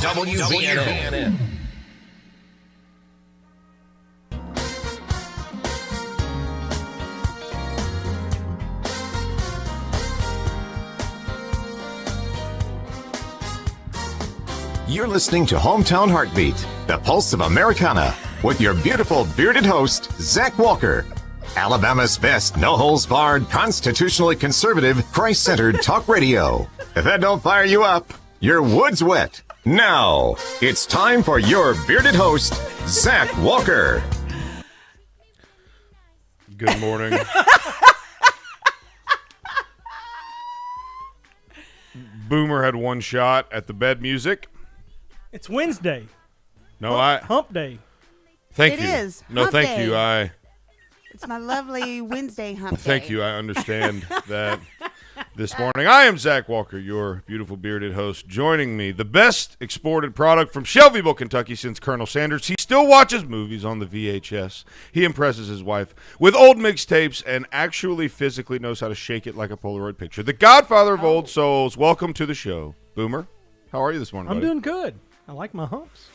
WVNN. You're listening to Hometown Heartbeat, the pulse of Americana, with your beautiful bearded host, Zach Walker. Alabama's best no-holds-barred, constitutionally conservative, Christ-centered talk radio. If that don't fire you up, your wood's wet. Now, it's time for your bearded host, Zach Walker. Good morning. Boomer had one shot at the bed music. It's Wednesday. No, Hump day. Thank you. It is. No, Hump thank day. you. It's my lovely Wednesday hump Thank day. you. I understand that this morning. I am Zach Walker, your beautiful bearded host. Joining me, the best exported product from Shelbyville, Kentucky since Colonel Sanders. He still watches movies on the VHS. He impresses his wife with old mixtapes and actually physically knows how to shake it like a Polaroid picture. The godfather of old souls. Welcome to the show. Boomer, how are you this morning, I'm buddy? doing good. I like my humps.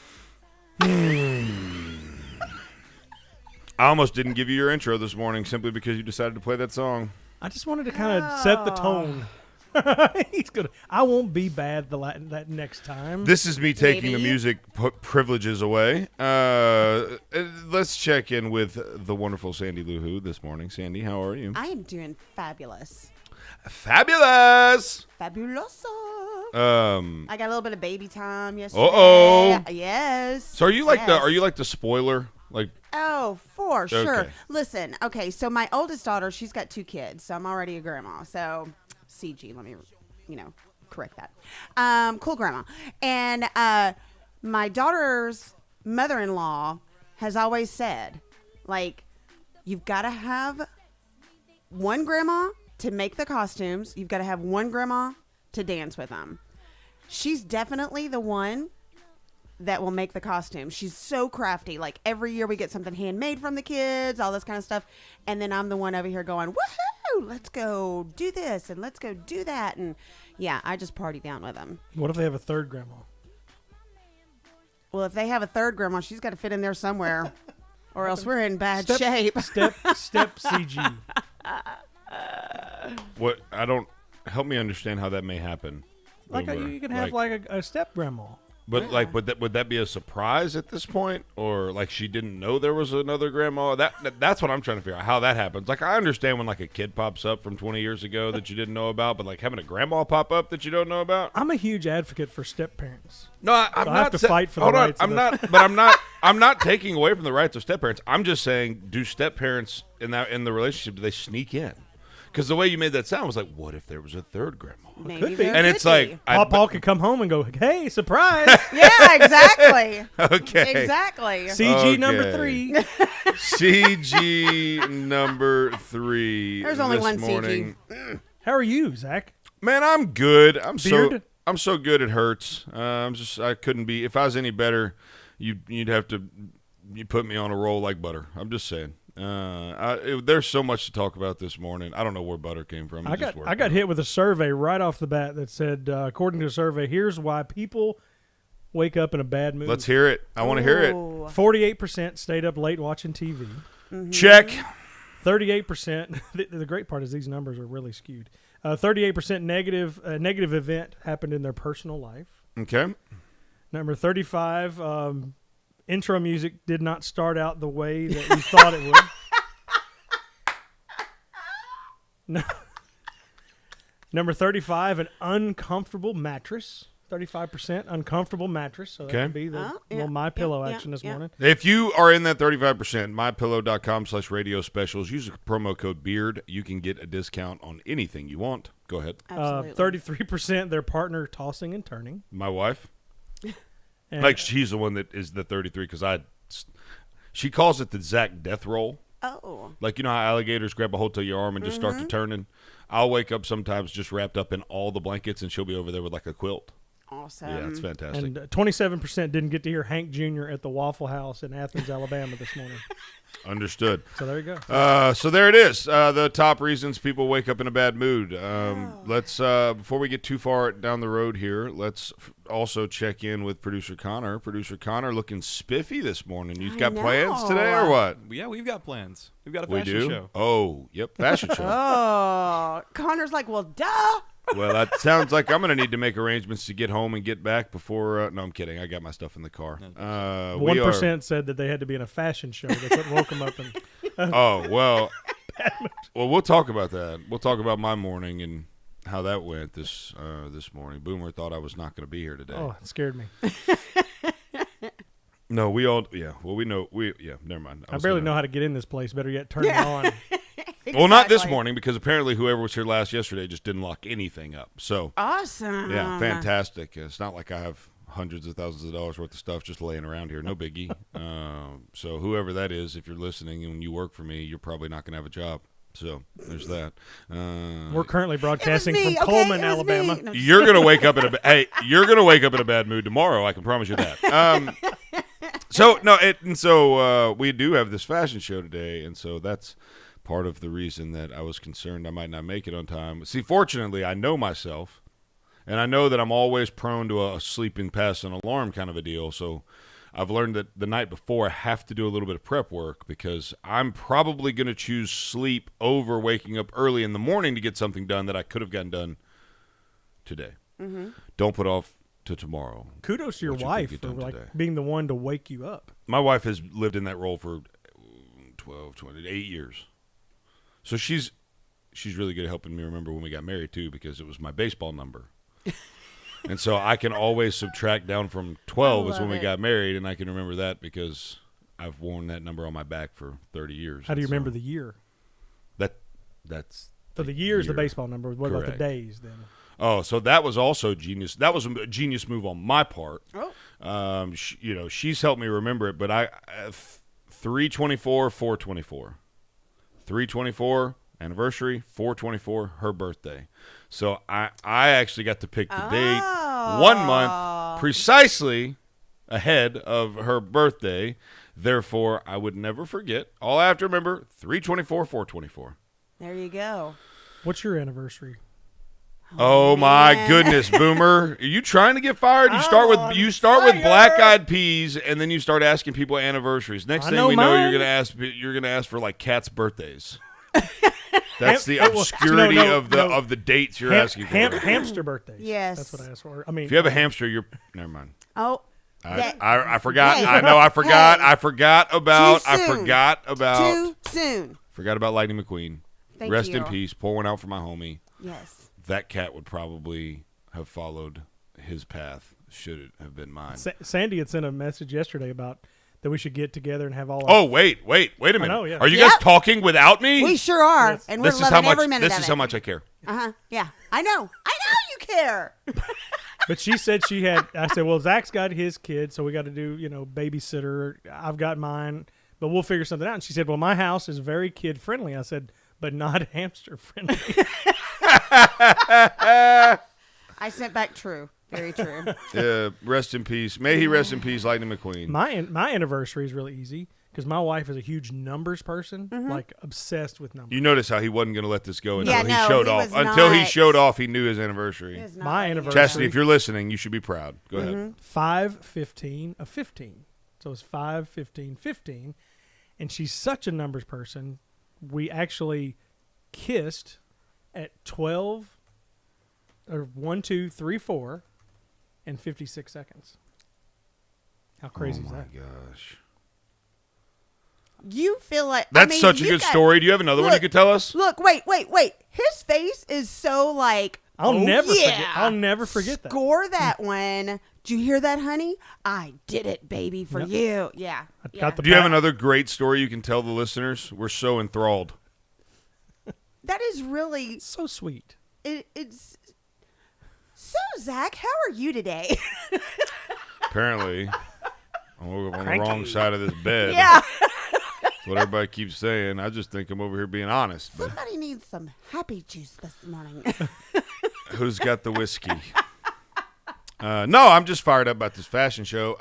I almost didn't give you your intro this morning simply because you decided to play that song. I just wanted to kind of set the tone. I won't be bad that next time. This is me taking the Maybe. music privileges away. Let's check in with the wonderful Sandee Lou this morning. Sandee, how are you? I am doing fabulous. Fabulous. Fabuloso. I I got a little bit of baby time yesterday. Uh-oh. Yes. So are you like yes. the spoiler? Like, Oh, for sure. Okay. Listen, okay, so my oldest daughter, she's got 2 kids, so I'm already a grandma. So, CG, let me, correct that. Cool grandma. And my daughter's mother-in-law has always said, like, you've got to have one grandma to make the costumes. You've got to have one grandma to dance with them. She's definitely the one that will make the costume. She's so crafty. Like, every year we get something handmade from the kids, all this kind of stuff. And then I'm the one over here going, woohoo, let's go do this and let's go do that. And yeah, I just party down with them. What if they have a third grandma? Well, if they have a third grandma, she's got to fit in there somewhere or else we're in bad shape. Step CG. what? I don't. Help me understand how that may happen. Like Boomer. you can have like a step grandma. But like, would that be a surprise at this point, or like she didn't know there was another grandma? That's what I'm trying to figure out how that happens. Like, I understand when like a kid pops up from 20 years ago that you didn't know about, but like having a grandma pop up that you don't know about. I'm a huge advocate for step parents. No, I'm So I not. have to fight for the hold on, rights of I'm the- not. But I'm not. I'm not taking away from the rights of step parents. I'm just saying, do step parents in the relationship, do they sneak in? Because the way you made that sound was like, what if there was a third grandma? Maybe Could be. there And could it's like, be. Paul could come home and go, hey, surprise. Yeah, exactly. okay, Exactly. CG number Okay. 3. CG number 3. There's only this one morning. CG. How are you, Zach? Man, I'm good. I'm Beard? so good it hurts. I couldn't be. If I was any better, you'd have to put me on a roll like butter. I'm just saying. There's so much to talk about this morning. I don't know where butter came from. It I just worked got out. hit with a survey right off the bat that said, according to a survey, here's why people wake up in a bad mood. Let's hear it. I want to hear it. Ooh. 48% stayed up late watching TV. Check. 38%. The great part is these numbers are really skewed. 38% negative event happened in their personal life. Okay. Number 35. Intro music did not start out the way that you thought it would. No. Number 35, an uncomfortable mattress. 35% uncomfortable mattress. So that Okay. could be the Oh, yeah, little My Pillow yeah, action this yeah. morning. If you are in that 35%, mypillow.com/radio specials, use the promo code BEARD. You can get a discount on anything you want. Go ahead. Absolutely. 33% their partner tossing and turning. My wife. And Like, she's the one that is the 33 because she calls it the Zach death roll. Oh. Like, you know how alligators grab a hold to your arm and just start to turning? I'll wake up sometimes just wrapped up in all the blankets, and she'll be over there with like a quilt. awesome. Yeah, it's fantastic. And 27% didn't get to hear Hank Jr. at the Waffle House in Athens, Alabama this morning. Understood. So there you go. So there it is. The top reasons people wake up in a bad mood. Let's before we get too far down the road here, let's also check in with producer Connor. Producer Connor looking spiffy this morning. You got plans today or what? Yeah, we've got plans. We've got a We fashion do. show. Oh, yep, fashion show. Oh, Connor's like, well, duh. Well, that sounds like I'm going to need to make arrangements to get home and get back before. No, I'm kidding. I got my stuff in the car. 1% said that they had to be in a fashion show. They couldn't woke them up. And, oh, well. Well, we'll talk about that. We'll talk about my morning and how that went this morning. Boomer thought I was not going to be here today. oh, it scared me. No, we all. Yeah. Well, we know. Never mind. I barely know how to get in this place. Better yet, turn it on. Well, not this Exactly. morning because apparently whoever was here yesterday just didn't lock anything up. So Awesome. yeah, fantastic. It's not like I have hundreds of thousands of dollars worth of stuff just laying around here. No biggie. So whoever that is, if you're listening and you work for me, you're probably not going to have a job. So there's that. We're currently broadcasting me, from okay? Coleman, It was me. Alabama. No, You're gonna wake up in you're gonna wake up in a bad mood tomorrow. I can promise you that. So we do have this fashion show today, and so that's part of the reason that I was concerned I might not make it on time. See, fortunately, I know myself, and I know that I'm always prone to a sleeping past an alarm kind of a deal. So I've learned that the night before I have to do a little bit of prep work because I'm probably going to choose sleep over waking up early in the morning to get something done that I could have gotten done today. Mm-hmm. Don't put off to tomorrow. Kudos to your what you wife could for get done like today. being the one to wake you up. My wife has lived in that role for 8 years. So she's really good at helping me remember when we got married, too, because it was my baseball number. And so I can always subtract down from 12 is when we got married, and I can remember that because I've worn that number on my back for 30 years. How do you And so remember the year? That's So the year is the year. baseball number. What about the Correct. days then? Oh, so that was also genius. That was a genius move on my part. Oh. She's helped me remember it, but I 3/24, 4/24. 3/24 anniversary, 4/24 her birthday. So I actually got to pick the date 1 month precisely ahead of her birthday. Therefore, I would never forget. All I have to remember 3/24, 4/24. There you go. What's your anniversary? Oh my man. goodness, Boomer! Are you trying to get fired? You start with fire. Black Eyed Peas, and then you start asking people anniversaries. Next I thing know we know, mine. you're gonna ask for like cats' birthdays. That's the Well, obscurity no, of the dates you're asking for. Hamster birthdays. Yes. That's what I asked for. I mean, If you have a hamster, you're never mind. Oh. I forgot. Hey. I know. I forgot. Hey. I forgot about. Too I soon. forgot about. Too soon. Forgot about Lightning McQueen. Thank Rest you. in peace. Pour one out for my homie. Yes. That cat would probably have followed his path. Should it have been mine? Sandee had sent a message yesterday about that we should get together and have all. Our Oh wait a minute. know, yeah. Are you Yep. guys talking without me? We sure are. Yes. And we're This is loving how much. every minute This of is it. how much I care. Uh-huh. Yeah. I know you care. But she said she had. I said, well, Zach's got his kid, so we got to do babysitter. I've got mine, but we'll figure something out. And she said, well, my house is very kid friendly. I said, but not hamster friendly. I sent back true. Very true. Rest in peace. May he rest in peace, Lightning McQueen. my anniversary is really easy because my wife is a huge numbers person, Mm-hmm. like obsessed with numbers. You notice how he wasn't going to let this go until Yeah, he no, showed he off. was Until he not. showed off, he knew his anniversary. It is not My right. anniversary. Chastity, if you're listening, you should be proud. Go ahead. 5/15 of 15. So it's 5/15/15, and she's such a numbers person. We actually kissed at 12 or 1, 2, 3, 4 and 56 seconds. How crazy is that? Oh my gosh. You feel like That's such a good story. Do you have another one you Look, could tell us? Look, wait. His face is so like I'll never yeah. forget. I'll never forget that. Score that one. Did you hear that, honey? I did it, baby, for Yep. you. Yeah. I yeah. got the Do you have pat- another great story you can tell the listeners? We're so enthralled. That is really So sweet. it's so Zach, how are you today? Apparently, I woke up on the Cranky. wrong side of this bed. yeah. That's what everybody keeps saying. I just think I'm over here being honest. But Somebody needs some happy juice this morning. who's got the whiskey? No, I'm just fired up about this fashion show.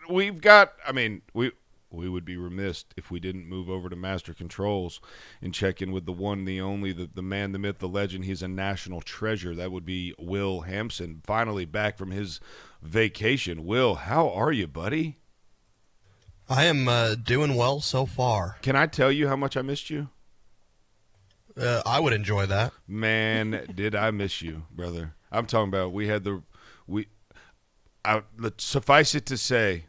We've got, we would be remiss if we didn't move over to Master Controls and check in with the one, the only, the man, the myth, the legend. He's a national treasure. That would be Will Hampson, finally back from his vacation. Will, how are you, buddy? I am doing well so far. Can I tell you how much I missed you? I would enjoy that. Man, did I miss you, brother. I'm talking about suffice it to say,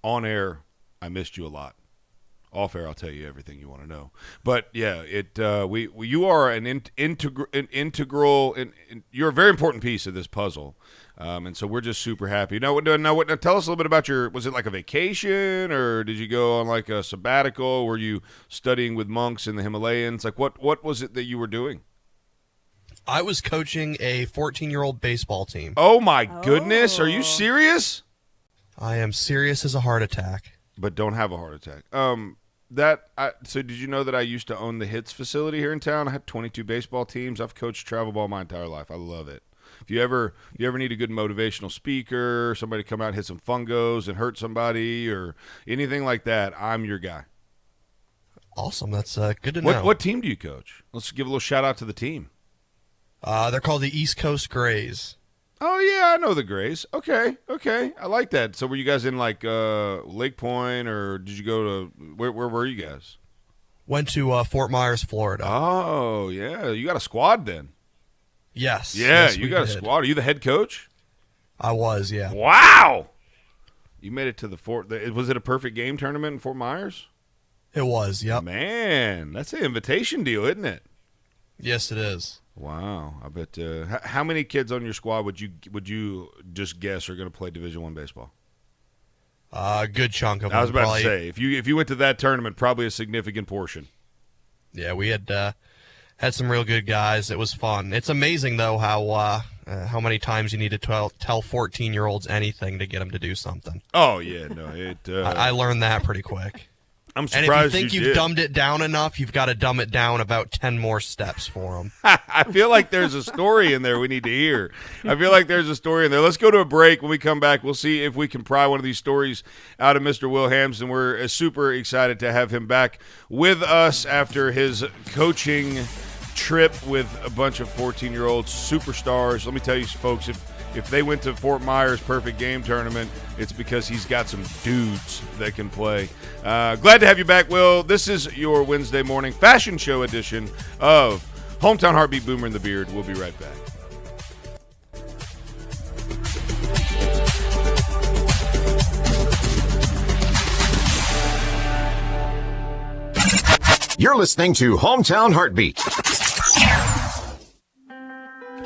on air, I missed you a lot. Off air, I'll tell you everything you want to know. But yeah, you are an integral, you're a very important piece of this puzzle, and so we're just super happy. Now, tell us a little bit about was it like a vacation, or did you go on like a sabbatical? Were you studying with monks in the Himalayas? Like what was it that you were doing? I was coaching a 14-year-old baseball team. Oh my goodness, are you serious? I am serious as a heart attack. But don't have a heart attack. So did you know that I used to own the Hits facility here in town? I had 22 baseball teams. I've coached travel ball my entire life. I love it. If you ever need a good motivational speaker, somebody to come out and hit some fungos and hurt somebody or anything like that, I'm your guy. Awesome. That's good to know. What team do you coach? Let's give a little shout out to the team. They're called the East Coast Grays. Oh, yeah, I know the Grays. Okay. I like that. So were you guys in, like, Lake Point, or did you go to – where were you guys? Went to Fort Myers, Florida. Oh, yeah. You got a squad then. Yes. Yeah, yes, you got a squad. Are you the head coach? I was, yeah. Wow. You made it to the was it a perfect game tournament in Fort Myers? It was, yep. Man, that's an invitation deal, isn't it? Yes, it is. Wow, I bet. How many kids on your squad would you just guess are going to play Division I baseball? A good chunk of them. I was about to say, if you went to that tournament, probably a significant portion. Yeah, we had some real good guys. It was fun. It's amazing though how many times you need to tell 14-year-olds anything to get them to do something. Oh yeah, no, I learned that pretty quick. I'm surprised and if you think you've did. Dumbed it down enough, you've got to dumb it down about 10 more steps for them. I feel like there's a story in there we need to hear. I feel like there's a story in there. Let's go to a break. When we come back, we'll see if we can pry one of these stories out of Mr. Will Hampson. We're super excited to have him back with us after his coaching trip with a bunch of 14-year-old superstars. Let me tell you, folks, if they went to Fort Myers Perfect Game Tournament, it's because he's got some dudes that can play. Glad to have you back, Will. This is your Wednesday morning fashion show edition of Hometown Heartbeat, Boomer and the Beard. We'll be right back. You're listening to Hometown Heartbeat.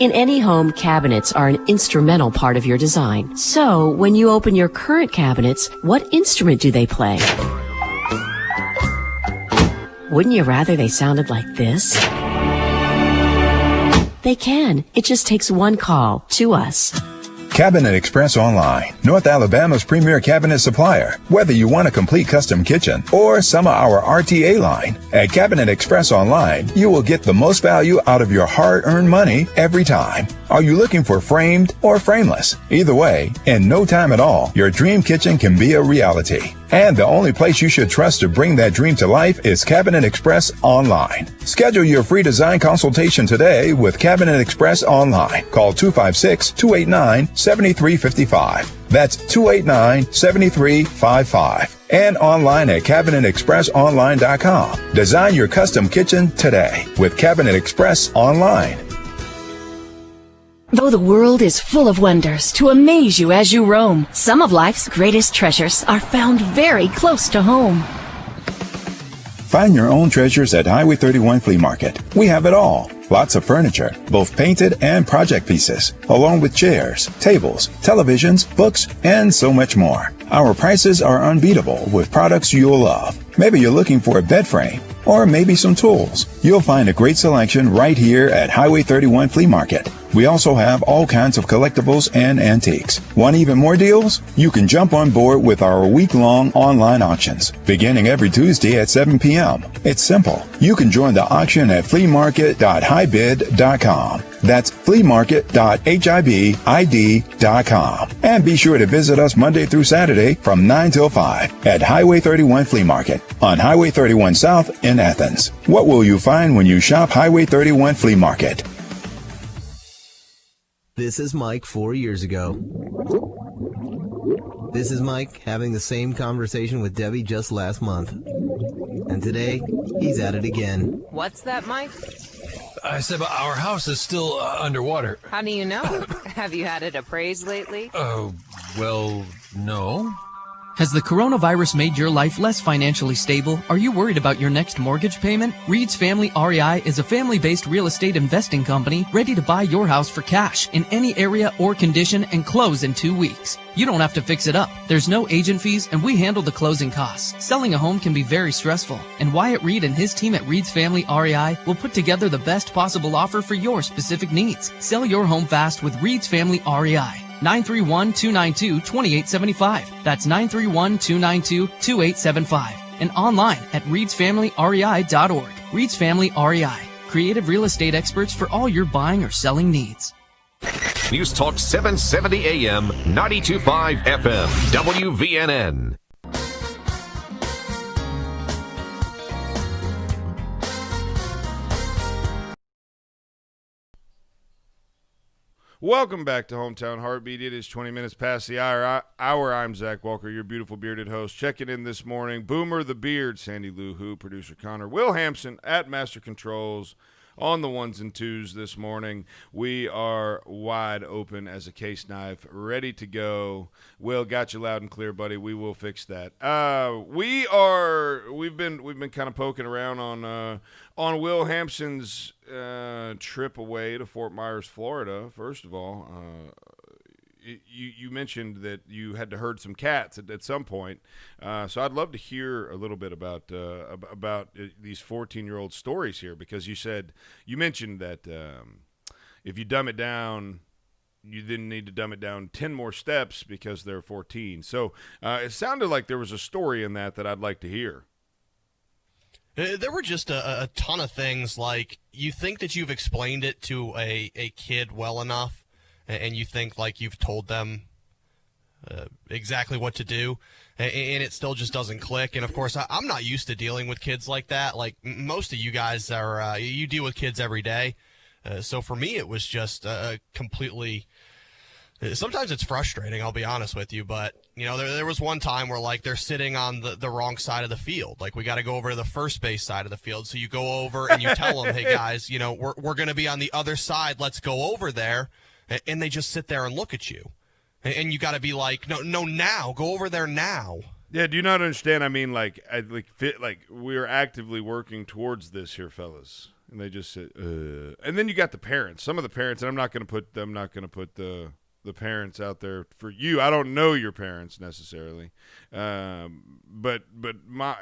In any home, cabinets are an instrumental part of your design. So, when you open your current cabinets, what instrument do they play? Wouldn't you rather they sounded like this? They can. It just takes one call to us. Cabinet Express Online, North Alabama's premier cabinet supplier. Whether you want a complete custom kitchen or some of our RTA line, at Cabinet Express Online, you will get the most value out of your hard-earned money every time. Are you looking for framed or frameless? Either way, in no time at all, your dream kitchen can be a reality. And the only place you should trust to bring that dream to life is Cabinet Express Online. Schedule your free design consultation today with Cabinet Express Online. Call 256-289-7355. That's 289-7355. And online at CabinetExpressOnline.com. Design your custom kitchen today with Cabinet Express Online. Though the world is full of wonders to amaze you as you roam, some of life's greatest treasures are found very close to home. Find your own treasures at Highway 31 Flea Market. We have it all. Lots of furniture, both painted and project pieces, along with chairs, tables, televisions, books, and so much more. Our prices are unbeatable with products you'll love. Maybe you're looking for a bed frame, or maybe some tools. You'll find a great selection right here at Highway 31 Flea Market. We also have all kinds of collectibles and antiques. Want even more deals? You can jump on board with our week-long online auctions, beginning every Tuesday at 7 p.m. It's simple. You can join the auction at fleamarket.hibid.com. That's fleamarket.hibid.com. And be sure to visit us Monday through Saturday from 9 till 5 at Highway 31 Flea Market on Highway 31 South in Athens. What will you find when you shop Highway 31 Flea Market? This is Mike 4 years ago. This is Mike having the same conversation with Debbie just last month. And today, he's at it again. What's that, Mike? I said our house is still underwater. How do you know? Have you had it appraised lately? Oh, well, no. Has the coronavirus made your life less financially stable? Are you worried about your next mortgage payment? Reed's Family REI is a family-based real estate investing company ready to buy your house for cash in any area or condition and close in 2 weeks. You don't have to fix it up. There's no agent fees, and we handle the closing costs. Selling a home can be very stressful, and Wyatt Reed and his team at Reed's Family REI will put together the best possible offer for your specific needs. Sell your home fast with Reed's Family REI. 931-292-2875. That's 931-292-2875. And online at reedsfamilyrei.org. Reed's Family REI. Creative real estate experts for all your buying or selling needs. News Talk 770 AM, 92.5 FM, WVNN. Welcome back to Hometown Heartbeat. It is 20 minutes past the hour. I'm Zach Walker, your beautiful bearded host. Checking in this morning, Boomer the Beard, Sandee Lou Who, producer Connor, Will Hampson at Master Controls on the ones and twos this morning. We are wide open as a case knife, ready to go. Will, got you loud and clear, buddy. We will fix that. We've been kind of poking around on Will Hampson's trip away to Fort Myers, Florida. First of all, you mentioned that you had to herd some cats at some point, so I'd love to hear a little bit about these 14-year-old stories here, because you mentioned that if you dumb it down, you didn't need to dumb it down 10 more steps because they're 14. So it sounded like there was a story in that I'd like to hear. There were just a ton of things. Like, you think that you've explained it to a kid well enough, and you think like you've told them exactly what to do, and it still just doesn't click. And of course, I'm not used to dealing with kids like that. Like, most of you guys are, you deal with kids every day. So for me, it was just completely. Sometimes it's frustrating, I'll be honest with you, but you know, there was one time where like they're sitting on the wrong side of the field. Like, we got to go over to the first base side of the field. So you go over and you tell them, hey guys, you know, we're going to be on the other side. Let's go over there. And they just sit there and look at you. And you got to be like, no, now, go over there now. Yeah, do you not understand? I mean, like we're actively working towards this here, fellas. And they just sit, and then you got the parents. Some of the parents, and I'm not going to put the parents out there for you. I don't know your parents necessarily, but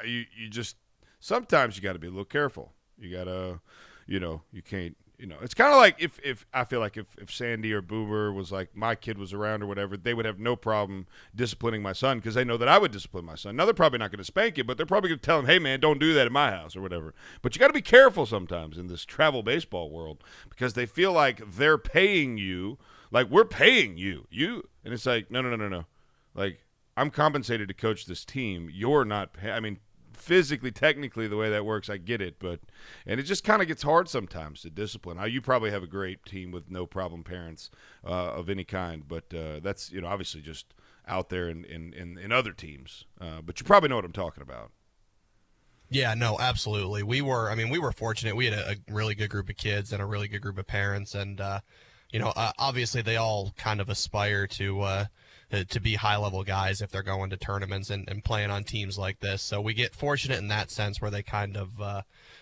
you just sometimes you got to be a little careful. You gotta, you can't. It's kind of like if I feel like if Sandee or Boomer was like, my kid was around or whatever, they would have no problem disciplining my son because they know that I would discipline my son. Now, they're probably not going to spank him, but they're probably going to tell him, hey, man, don't do that in my house or whatever. But you got to be careful sometimes in this travel baseball world because they feel like they're paying you, like we're paying you. And it's like, no. Like, I'm compensated to coach this team. You're not I mean, physically, technically, the way that works, I get it, and it just kind of gets hard sometimes to discipline. You probably have a great team with no problem parents of any kind, but that's obviously just out there in other teams. But you probably know what I'm talking about. Yeah, no, absolutely. We were fortunate. We had a really good group of kids and a really good group of parents, and obviously they all kind of aspire to be high-level guys if they're going to tournaments and playing on teams like this. So we get fortunate in that sense where they kind of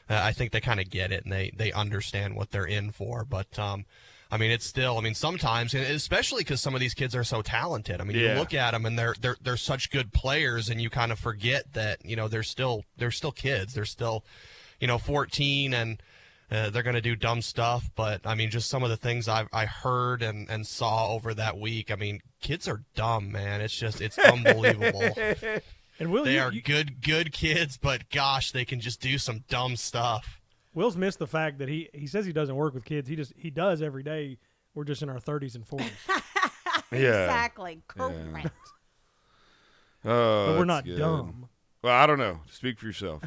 I think they kind of get it and they understand what they're in for. But, it's still, sometimes, and especially because some of these kids are so talented. You look at them and they're such good players, and you kind of forget that, they're still kids. They're still, 14, and they're going to do dumb stuff. But, I mean, just some of the things I heard and saw over that week, I mean, kids are dumb, man. It's unbelievable. And Will, they are good kids, but gosh, they can just do some dumb stuff. Will's missed the fact that he says he doesn't work with kids. He does every day. We're just in our 30s and 40s. Exactly. Correct. Yeah. But we're not good. dumb. Well, I don't know. Speak for yourself.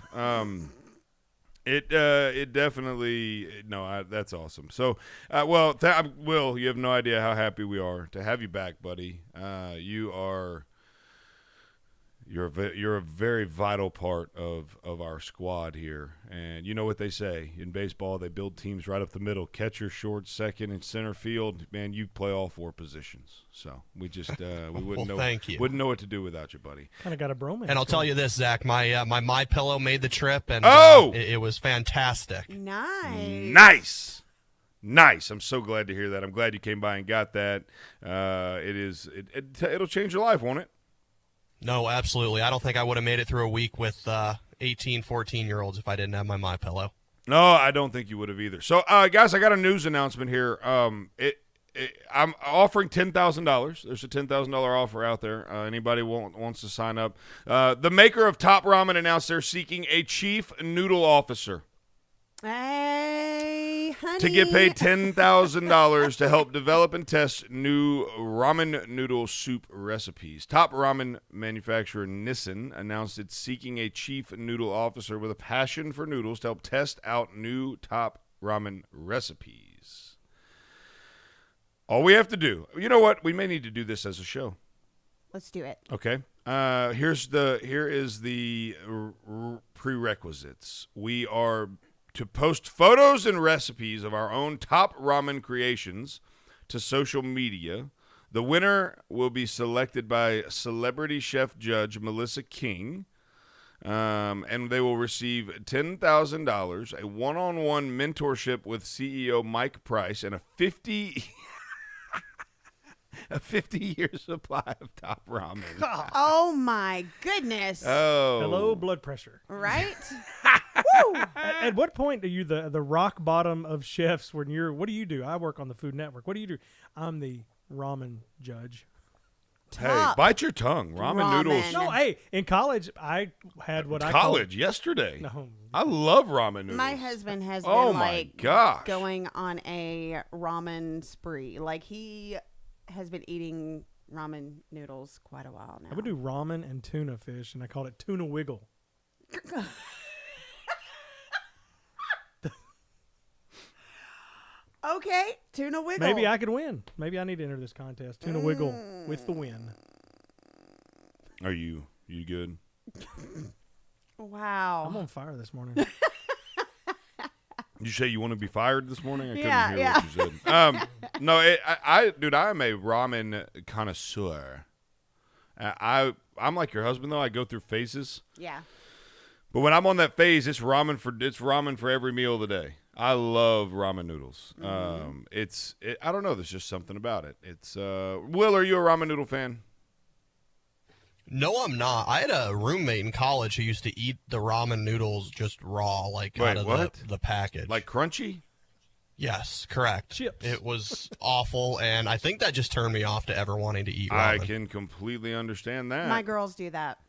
It definitely that's awesome. So, Will, you have no idea how happy we are to have you back, buddy. You're a very vital part of our squad here, and you know what they say in baseball: they build teams right up the middle. Catcher, short, second, and center field. Man, you play all 4 positions, so we just we wouldn't know. Thank you. Wouldn't know what to do without you, buddy. Kind of got a bromance. And I'll tell you this, Zach, my My Pillow made the trip, and it was fantastic. Nice. Nice. I'm so glad to hear that. I'm glad you came by and got that. It'll change your life, won't it? No, absolutely. I don't think I would have made it through a week with 18, 14-year-olds if I didn't have my MyPillow. No, I don't think you would have either. So, guys, I got a news announcement here. I'm offering $10,000. There's a $10,000 offer out there. Anybody wants to sign up. The maker of Top Ramen announced they're seeking a chief noodle officer. Hey, honey. To get paid $10,000 to help develop and test new ramen noodle soup recipes. Top ramen manufacturer Nissin announced it's seeking a chief noodle officer with a passion for noodles to help test out new top ramen recipes. All we have to do, you know what? We may need to do this as a show. Let's do it. Okay. Here is the prerequisites. We are to post photos and recipes of our own top ramen creations to social media. The winner will be selected by celebrity chef judge Melissa King, and they will receive $10,000, a one-on-one mentorship with CEO Mike Price, and a 50-year supply of top ramen. Oh, my goodness. Oh. Hello, blood pressure. Right? Woo! At what point are you the rock bottom of chefs when you're, what do you do? I work on the Food Network. What do you do? I'm the ramen judge. Hey, bite your tongue. Ramen noodles. No, hey, in college, I had what college yesterday. No. I love ramen noodles. My husband has been my gosh. going on a ramen spree. Like, he has been eating ramen noodles quite a while now. I would do ramen and tuna fish, and I called it tuna wiggle. Okay, tuna wiggle. Maybe I could win. Maybe I need to enter this contest. Tuna wiggle with the win. Are you good? Wow. I'm on fire this morning. Did you say you want to be fired this morning? I couldn't hear what you said. No, dude, I'm a ramen connoisseur. I'm like your husband though. I go through phases. Yeah. But when I'm on that phase, it's ramen for every meal of the day. I love ramen noodles. Mm-hmm. I don't know. There's just something about it. Will, are you a ramen noodle fan? No, I'm not. I had a roommate in college who used to eat the ramen noodles just raw, out of the package. Like crunchy? Yes, correct. Chips. It was awful, and I think that just turned me off to ever wanting to eat ramen. I can completely understand that. My girls do that.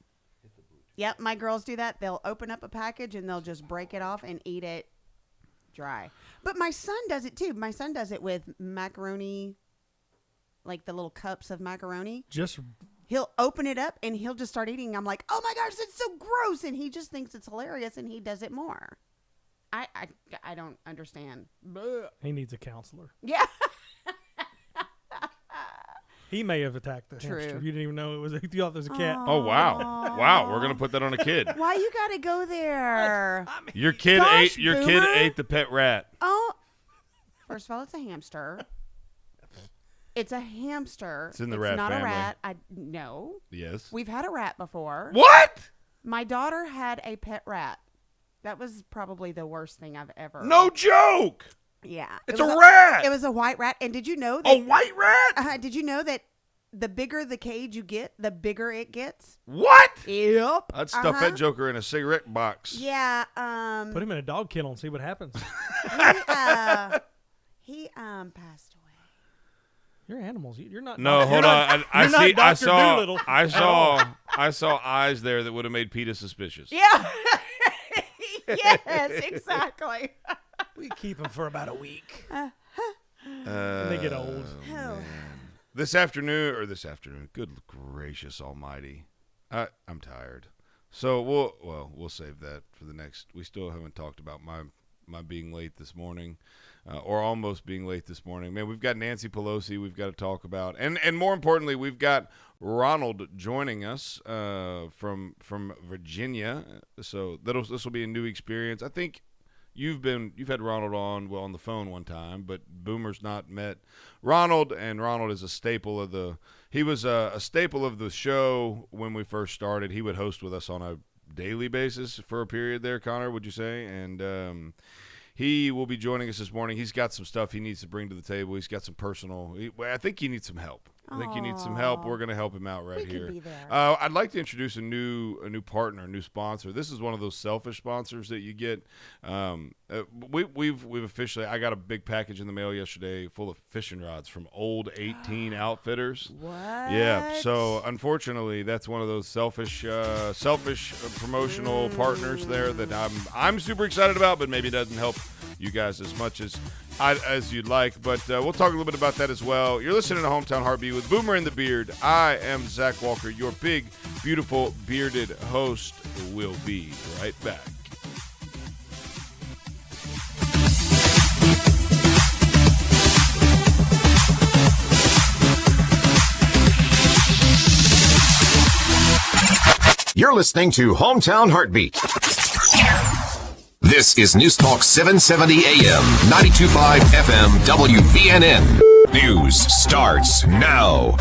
Yep, my girls do that. They'll open up a package and they'll just break it off and eat it dry. But my son does it too. My son does it with macaroni, like the little cups of macaroni. He'll open it up and he'll just start eating. I'm like, oh my gosh, it's so gross. And he just thinks it's hilarious and he does it more. I don't understand. He needs a counselor. Yeah. He may have attacked the True. hamster. You didn't even know it was. You thought it was a cat. Oh wow, wow! We're gonna put that on a kid. Why you gotta go there? Your kid ate the pet rat. Oh, first of all, it's a hamster. It's a hamster. It's in the rat not family. a rat. No. Yes. We've had a rat before. What? My daughter had a pet rat. That was probably the worst thing I've ever. No joke. Yeah. It's a rat. It was a white rat. And did you know that a white rat? Did you know that the bigger the cage you get, the bigger it gets. What? Yep. I'd stuff that joker in a cigarette box. Yeah. Put him in a dog kennel and see what happens. He passed away. You're animals. You're not. No, hold on. I saw eyes there that would have made PETA suspicious. Yeah. Yes, exactly. We keep them for about a week. When they get old. This afternoon. Good gracious almighty. I'm tired. So we'll save that for the next. We still haven't talked about my being late this morning. Or almost being late this morning. Man, we've got Nancy Pelosi we've got to talk about. And more importantly, we've got Ronald joining us from Virginia. So this will be a new experience. I think you've had Ronald on the phone one time, but Boomer's not met Ronald, and Ronald is a staple of the staple of the show when we first started. He would host with us on a daily basis for a period there, Connor, would you say? And he will be joining us this morning. He's got some stuff he needs to bring to the table. He's got some I think he needs some help. I think he needs some help. We're going to help him out right here. Be there. I'd like to introduce a new partner, a new sponsor. This is one of those selfish sponsors that you get. We've officially. I got a big package in the mail yesterday full of fishing rods from Old 18 Outfitters. What? Yeah. So unfortunately, that's one of those selfish promotional partners there that I'm super excited about, but maybe doesn't help you guys as much as you'd like. But we'll talk a little bit about that as well. You're listening to Hometown Heartbeat with Boomer and the Beard. I am Zach Walker, your big, beautiful, bearded host. We'll be right back. You're listening to Hometown Heartbeat. This is News Talk 770 AM, 92.5 FM, WVNN. News starts now.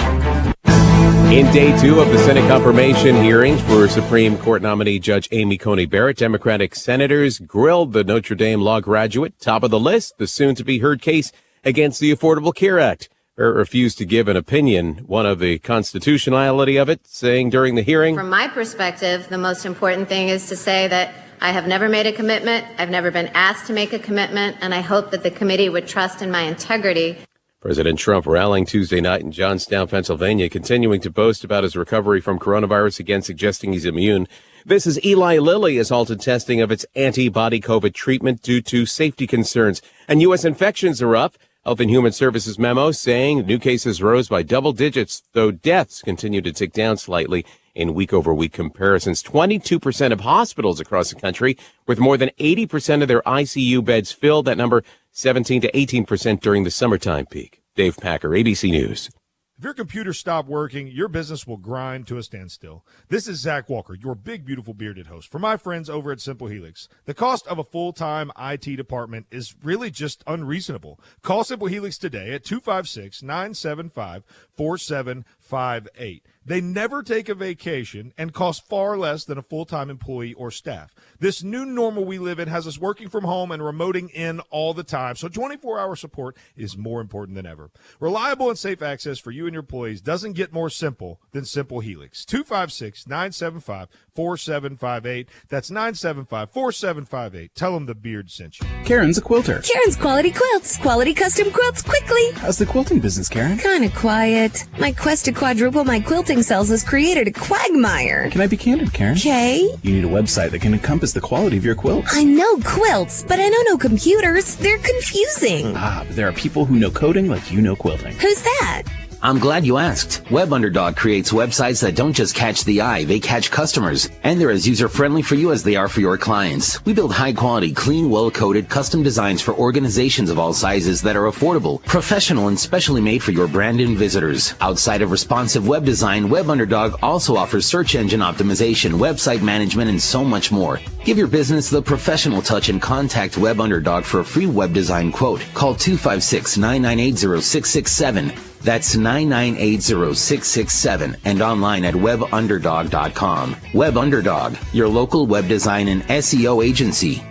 In day 2 of the Senate confirmation hearings for Supreme Court nominee Judge Amy Coney Barrett, Democratic senators grilled the Notre Dame law graduate. Top of the list, the soon-to-be-heard case against the Affordable Care Act. Barrett refused to give an opinion, one of the constitutionality of it, saying during the hearing, "From my perspective, the most important thing is to say that I have never made a commitment, I've never been asked to make a commitment, and I hope that the committee would trust in my integrity." President Trump rallying Tuesday night in Johnstown, Pennsylvania, continuing to boast about his recovery from coronavirus, again suggesting he's immune. This is Eli Lilly has halted testing of its antibody COVID treatment due to safety concerns. And U.S. infections are up. Health and Human Services memo saying new cases rose by double digits, though deaths continue to tick down slightly in week-over-week comparisons. 22% of hospitals across the country with more than 80% of their ICU beds filled. That number 17 to 18% during the summertime peak. Dave Packer, ABC News. If your computer stopped working, your business will grind to a standstill. This is Zach Walker, your big, beautiful, bearded host. For my friends over at Simple Helix, the cost of a full-time IT department is really just unreasonable. Call Simple Helix today at 256-975-4758. They never take a vacation and cost far less than a full-time employee or staff. This new normal we live in has us working from home and remoting in all the time, so 24-hour support is more important than ever. Reliable and safe access for you and your employees doesn't get more simple than Simple Helix. 256-975-4758. That's 975-4758. Tell them the Beard sent you. Karen's a quilter. Karen's Quality Quilts. Quality custom quilts quickly. How's the quilting business, Karen? Kinda quiet. My quest to quadruple my quilting sales has created a quagmire. Can I be candid, Karen? Okay. You need a website that can encompass the quality of your quilts. I know quilts, but I know no computers. They're confusing. But there are people who know coding like you know quilting. Who's that? I'm glad you asked. Web Underdog creates websites that don't just catch the eye, they catch customers. And they're as user-friendly for you as they are for your clients. We build high-quality, clean, well-coded, custom designs for organizations of all sizes that are affordable, professional, and specially made for your brand and visitors. Outside of responsive web design, Web Underdog also offers search engine optimization, website management, and so much more. Give your business the professional touch and contact Web Underdog for a free web design quote. Call 256-998-0667. That's 998-0667 and online at webunderdog.com. Web Underdog, your local web design and SEO agency.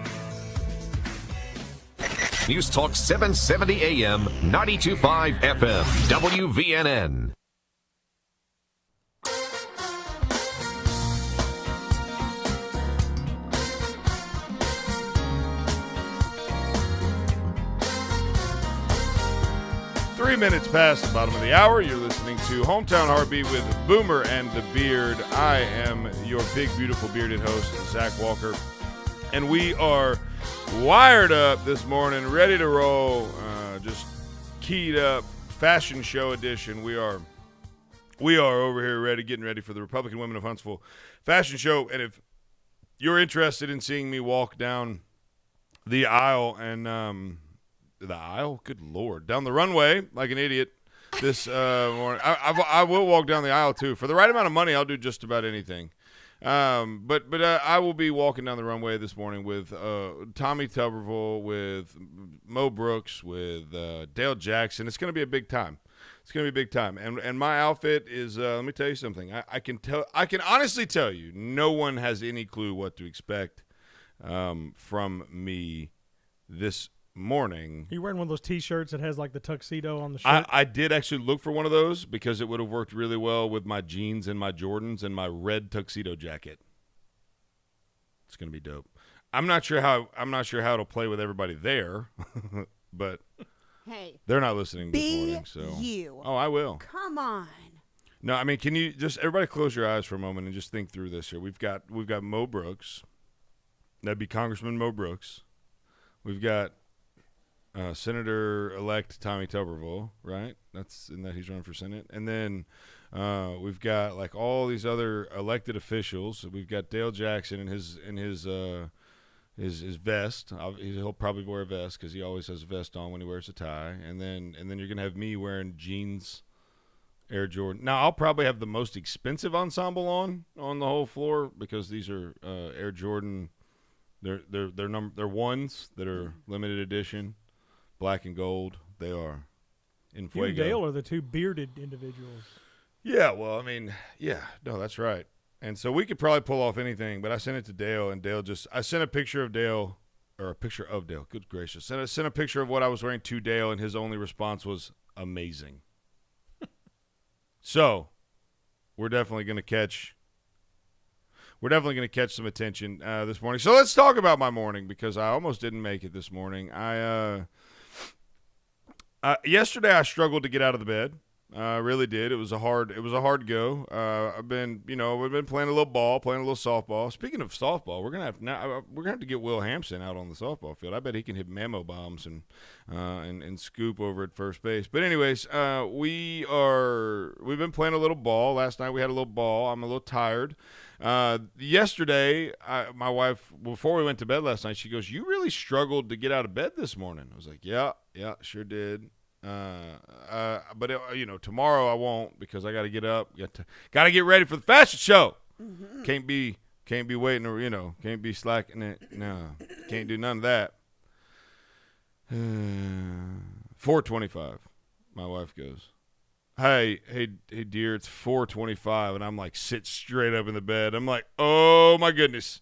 News Talk 770 AM, 92.5 FM, WVNN. 3 minutes past the bottom of the hour. You're listening to Hometown Heartbeat with Boomer and the Beard. I am your big, beautiful bearded host, Zach Walker. And we are wired up this morning, ready to roll, just keyed up, fashion show edition. We are over here getting ready for the Republican Women of Huntsville fashion show. And if you're interested in seeing me walk down the aisle and the aisle, good Lord, down the runway like an idiot this morning, I will walk down the aisle too. For the right amount of money, I'll do just about anything. But I will be walking down the runway this morning with Tommy Tuberville, with Mo Brooks, with Dale Jackson. It's going to be a big time. It's going to be a big time. And my outfit is, let me tell you something. I can honestly tell you, no one has any clue what to expect from me this morning. You wearing one of those T-shirts that has like the tuxedo on the shirt? I did actually look for one of those because it would have worked really well with my jeans and my Jordans and my red tuxedo jacket. It's gonna be dope. I'm not sure how it'll play with everybody there, but hey, they're not listening this morning. So oh, I will. Come on. No, I mean, can you just everybody close your eyes for a moment and just think through this here? We've got Mo Brooks. That'd be Congressman Mo Brooks. We've got Senator-elect Tommy Tuberville, right? That's in that he's running for Senate. And then we've got like all these other elected officials. We've got Dale Jackson in his vest. He'll probably wear a vest because he always has a vest on when he wears a tie. And then you're gonna have me wearing jeans, Air Jordan. Now I'll probably have the most expensive ensemble on the whole floor because these are Air Jordan. They're ones that are limited edition. Black and gold, they are in fuego. You and Dale are the two bearded individuals. Yeah, well, I mean, yeah, no, that's right. And so we could probably pull off anything, but I sent it to Dale, and I sent a picture of Dale, good gracious. I sent a picture of what I was wearing to Dale, and his only response was amazing. So we're definitely going to catch some attention this morning. So let's talk about my morning because I almost didn't make it this morning. Yesterday I struggled to get out of the bed. I really did. It was a hard go. We've been playing a little ball, playing a little softball. Speaking of softball, we're gonna have to get Will Hampson out on the softball field. I bet he can hit mammo bombs and scoop over at first base. But anyways, we've been playing a little ball. Last night we had a little ball. I'm a little tired. Yesterday, my wife, before we went to bed last night, she goes, "You really struggled to get out of bed this morning." I was like, "Yeah, sure did." But tomorrow I won't because I got to get up. Got to get ready for the fashion show. Mm-hmm. Can't be waiting or can't be slacking it. No, can't do none of that. 4:25. My wife goes, Hey, dear, it's 4:25, and I'm like, sit straight up in the bed. I'm like, oh my goodness,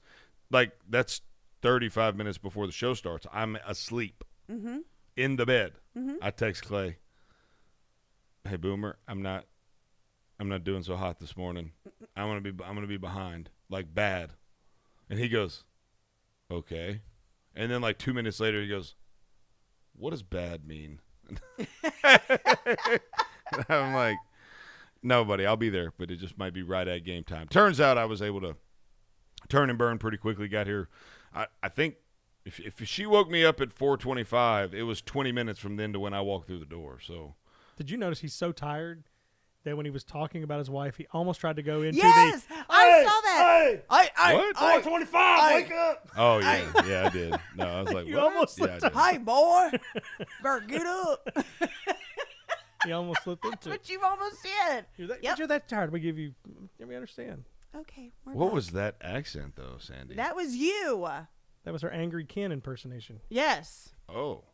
like that's 35 minutes before the show starts. I'm asleep in the bed. Mm-hmm. I text Clay, hey Boomer, I'm not doing so hot this morning. I'm gonna be behind, like bad. And he goes, okay. And then like 2 minutes later, he goes, what does bad mean? I'm like, no, buddy, I'll be there, but it just might be right at game time. Turns out I was able to turn and burn pretty quickly. Got here. I think if she woke me up at 4:25, it was 20 minutes from then to when I walked through the door. So, did you notice he's so tired that when he was talking about his wife, he almost tried to go into yes, I saw that. What? 4:25, wake up. Oh, yeah, I did. No, I was like, you what? almost slipped Hey, boy, better get up. You almost slipped into it. But you almost did. You're that tired. We understand. Okay. What was that accent, though, Sandee? That was you. That was her Angry Ken impersonation. Yes. Oh.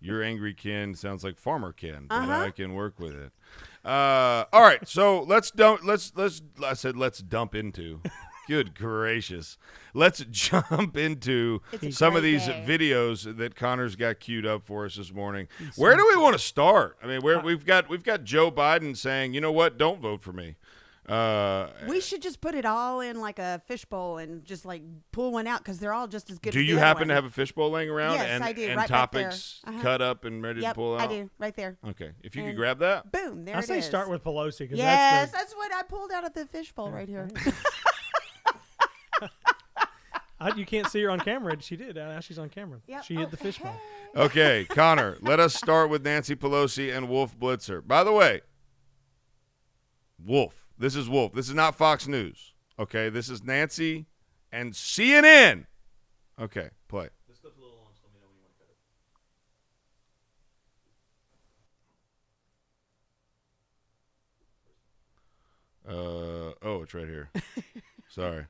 Your Angry Ken sounds like Farmer Ken, but I can work with it. All right, so let's dump into. Good gracious. Let's jump into some of these videos that Connor's got queued up for us this morning. Where do we want to start? I mean, we've got Joe Biden saying, you know what, don't vote for me. We should just put it all in like a fishbowl and just like pull one out because they're all just as good. Do as you the other happen to one. have a fishbowl laying around? Yes, and, I do. And Right topics back there. cut up and ready to pull out? I do. Right there. Okay. If you could And grab that. Boom. There I it is. say start with Pelosi. Cause Yes, that's what I pulled out of the fishbowl right here. You can't see her on camera. She did. Now she's on camera. Yep. She hit the fishbowl. Okay, Connor, let us start with Nancy Pelosi and Wolf Blitzer. By the way, Wolf. This is Wolf. This is not Fox News. Okay, this is Nancy and CNN. Okay, play. This clip's a little long, so let me know when you want to cut it. Oh, it's right here. Sorry.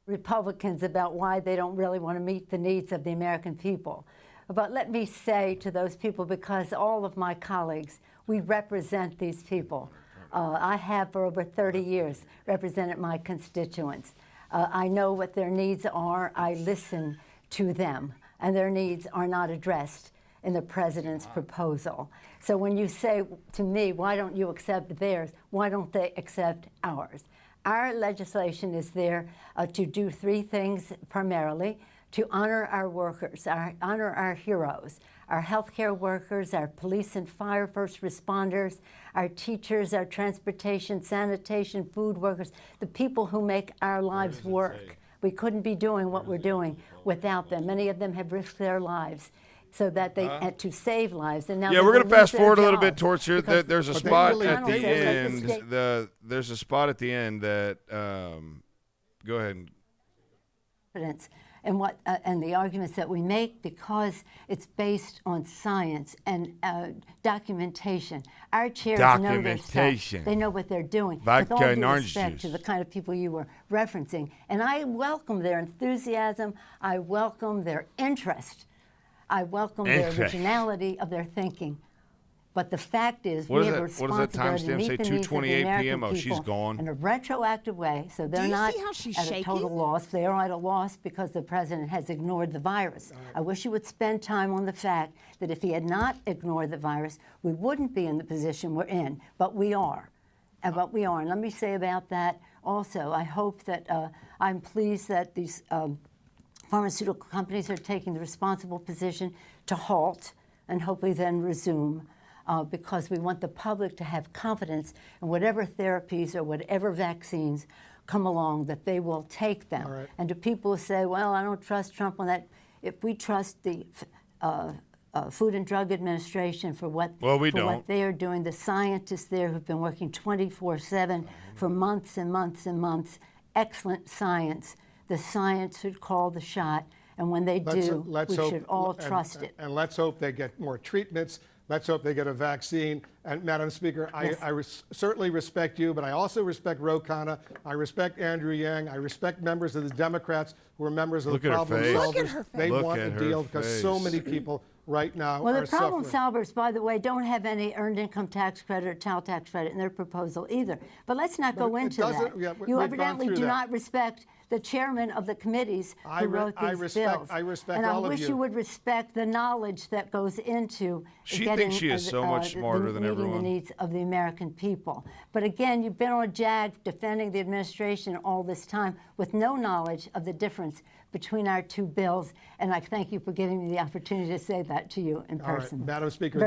Republicans about why they don't really want to meet the needs of the American people. But let me say to those people, because all of my colleagues, we represent these people. I have for over 30 years represented my constituents. I know what their needs are. I listen to them, and their needs are not addressed in the president's proposal. So when you say to me, why don't you accept theirs? Why don't they accept ours? Our legislation is there to do three things primarily: to honor our workers, honor our heroes, our healthcare workers, our police and fire first responders, our teachers, our transportation, sanitation, food workers, the people who make our lives work. We couldn't be doing what we're doing without them. Many of them have risked their lives so that they to save lives. And now yeah, we're going to fast forward a little bit towards here. There's a spot at the end. There's a spot at the end that. Go ahead. And what and the arguments that we make, because it's based on science and documentation. Our chairs know their stuff. They know what they're doing. With all due respect to the kind of people you were referencing, and I welcome their enthusiasm. I welcome their interest. I welcome their originality of their thinking. But the fact is, we have a responsibility to meet the needs of the American people in a retroactive way, so they're not at a total loss. They are at a loss because the president has ignored the virus. I wish he would spend time on the fact that if he had not ignored the virus, we wouldn't be in the position we're in, but we are. And let me say about that also, I hope that I'm pleased that these pharmaceutical companies are taking the responsible position to halt and hopefully then resume. Because we want the public to have confidence in whatever therapies or whatever vaccines come along, that they will take them. Right. And to people who say, well, I don't trust Trump on that, if we trust the Food and Drug Administration for what they are doing, the scientists there who've been working 24/7 for months and months and months, excellent science. The science should call the shot, and when they do, we should all trust it. And let's hope they get more treatments. Let's hope they get a vaccine. And Madam Speaker, yes. I certainly respect you, but I also respect Ro Khanna. I respect Andrew Yang. I respect members of the Democrats who are members of the problem solvers. They want a deal because so many people right now well, are the problem suffering. solvers, by the way, don't have any earned income tax credit or child tax credit in their proposal either. But let's not go into that. Yeah, you evidently do not respect the chairman of the committees who wrote these bills. I respect and all of you. I wish you would respect the knowledge that goes into getting thinks she is so much smarter than meeting everyone. the needs of the American people. But again, you've been on a jag defending the administration all this time with no knowledge of the difference between our two bills, and I thank you for giving me the opportunity to say that to you in person. Right. Madam Speaker,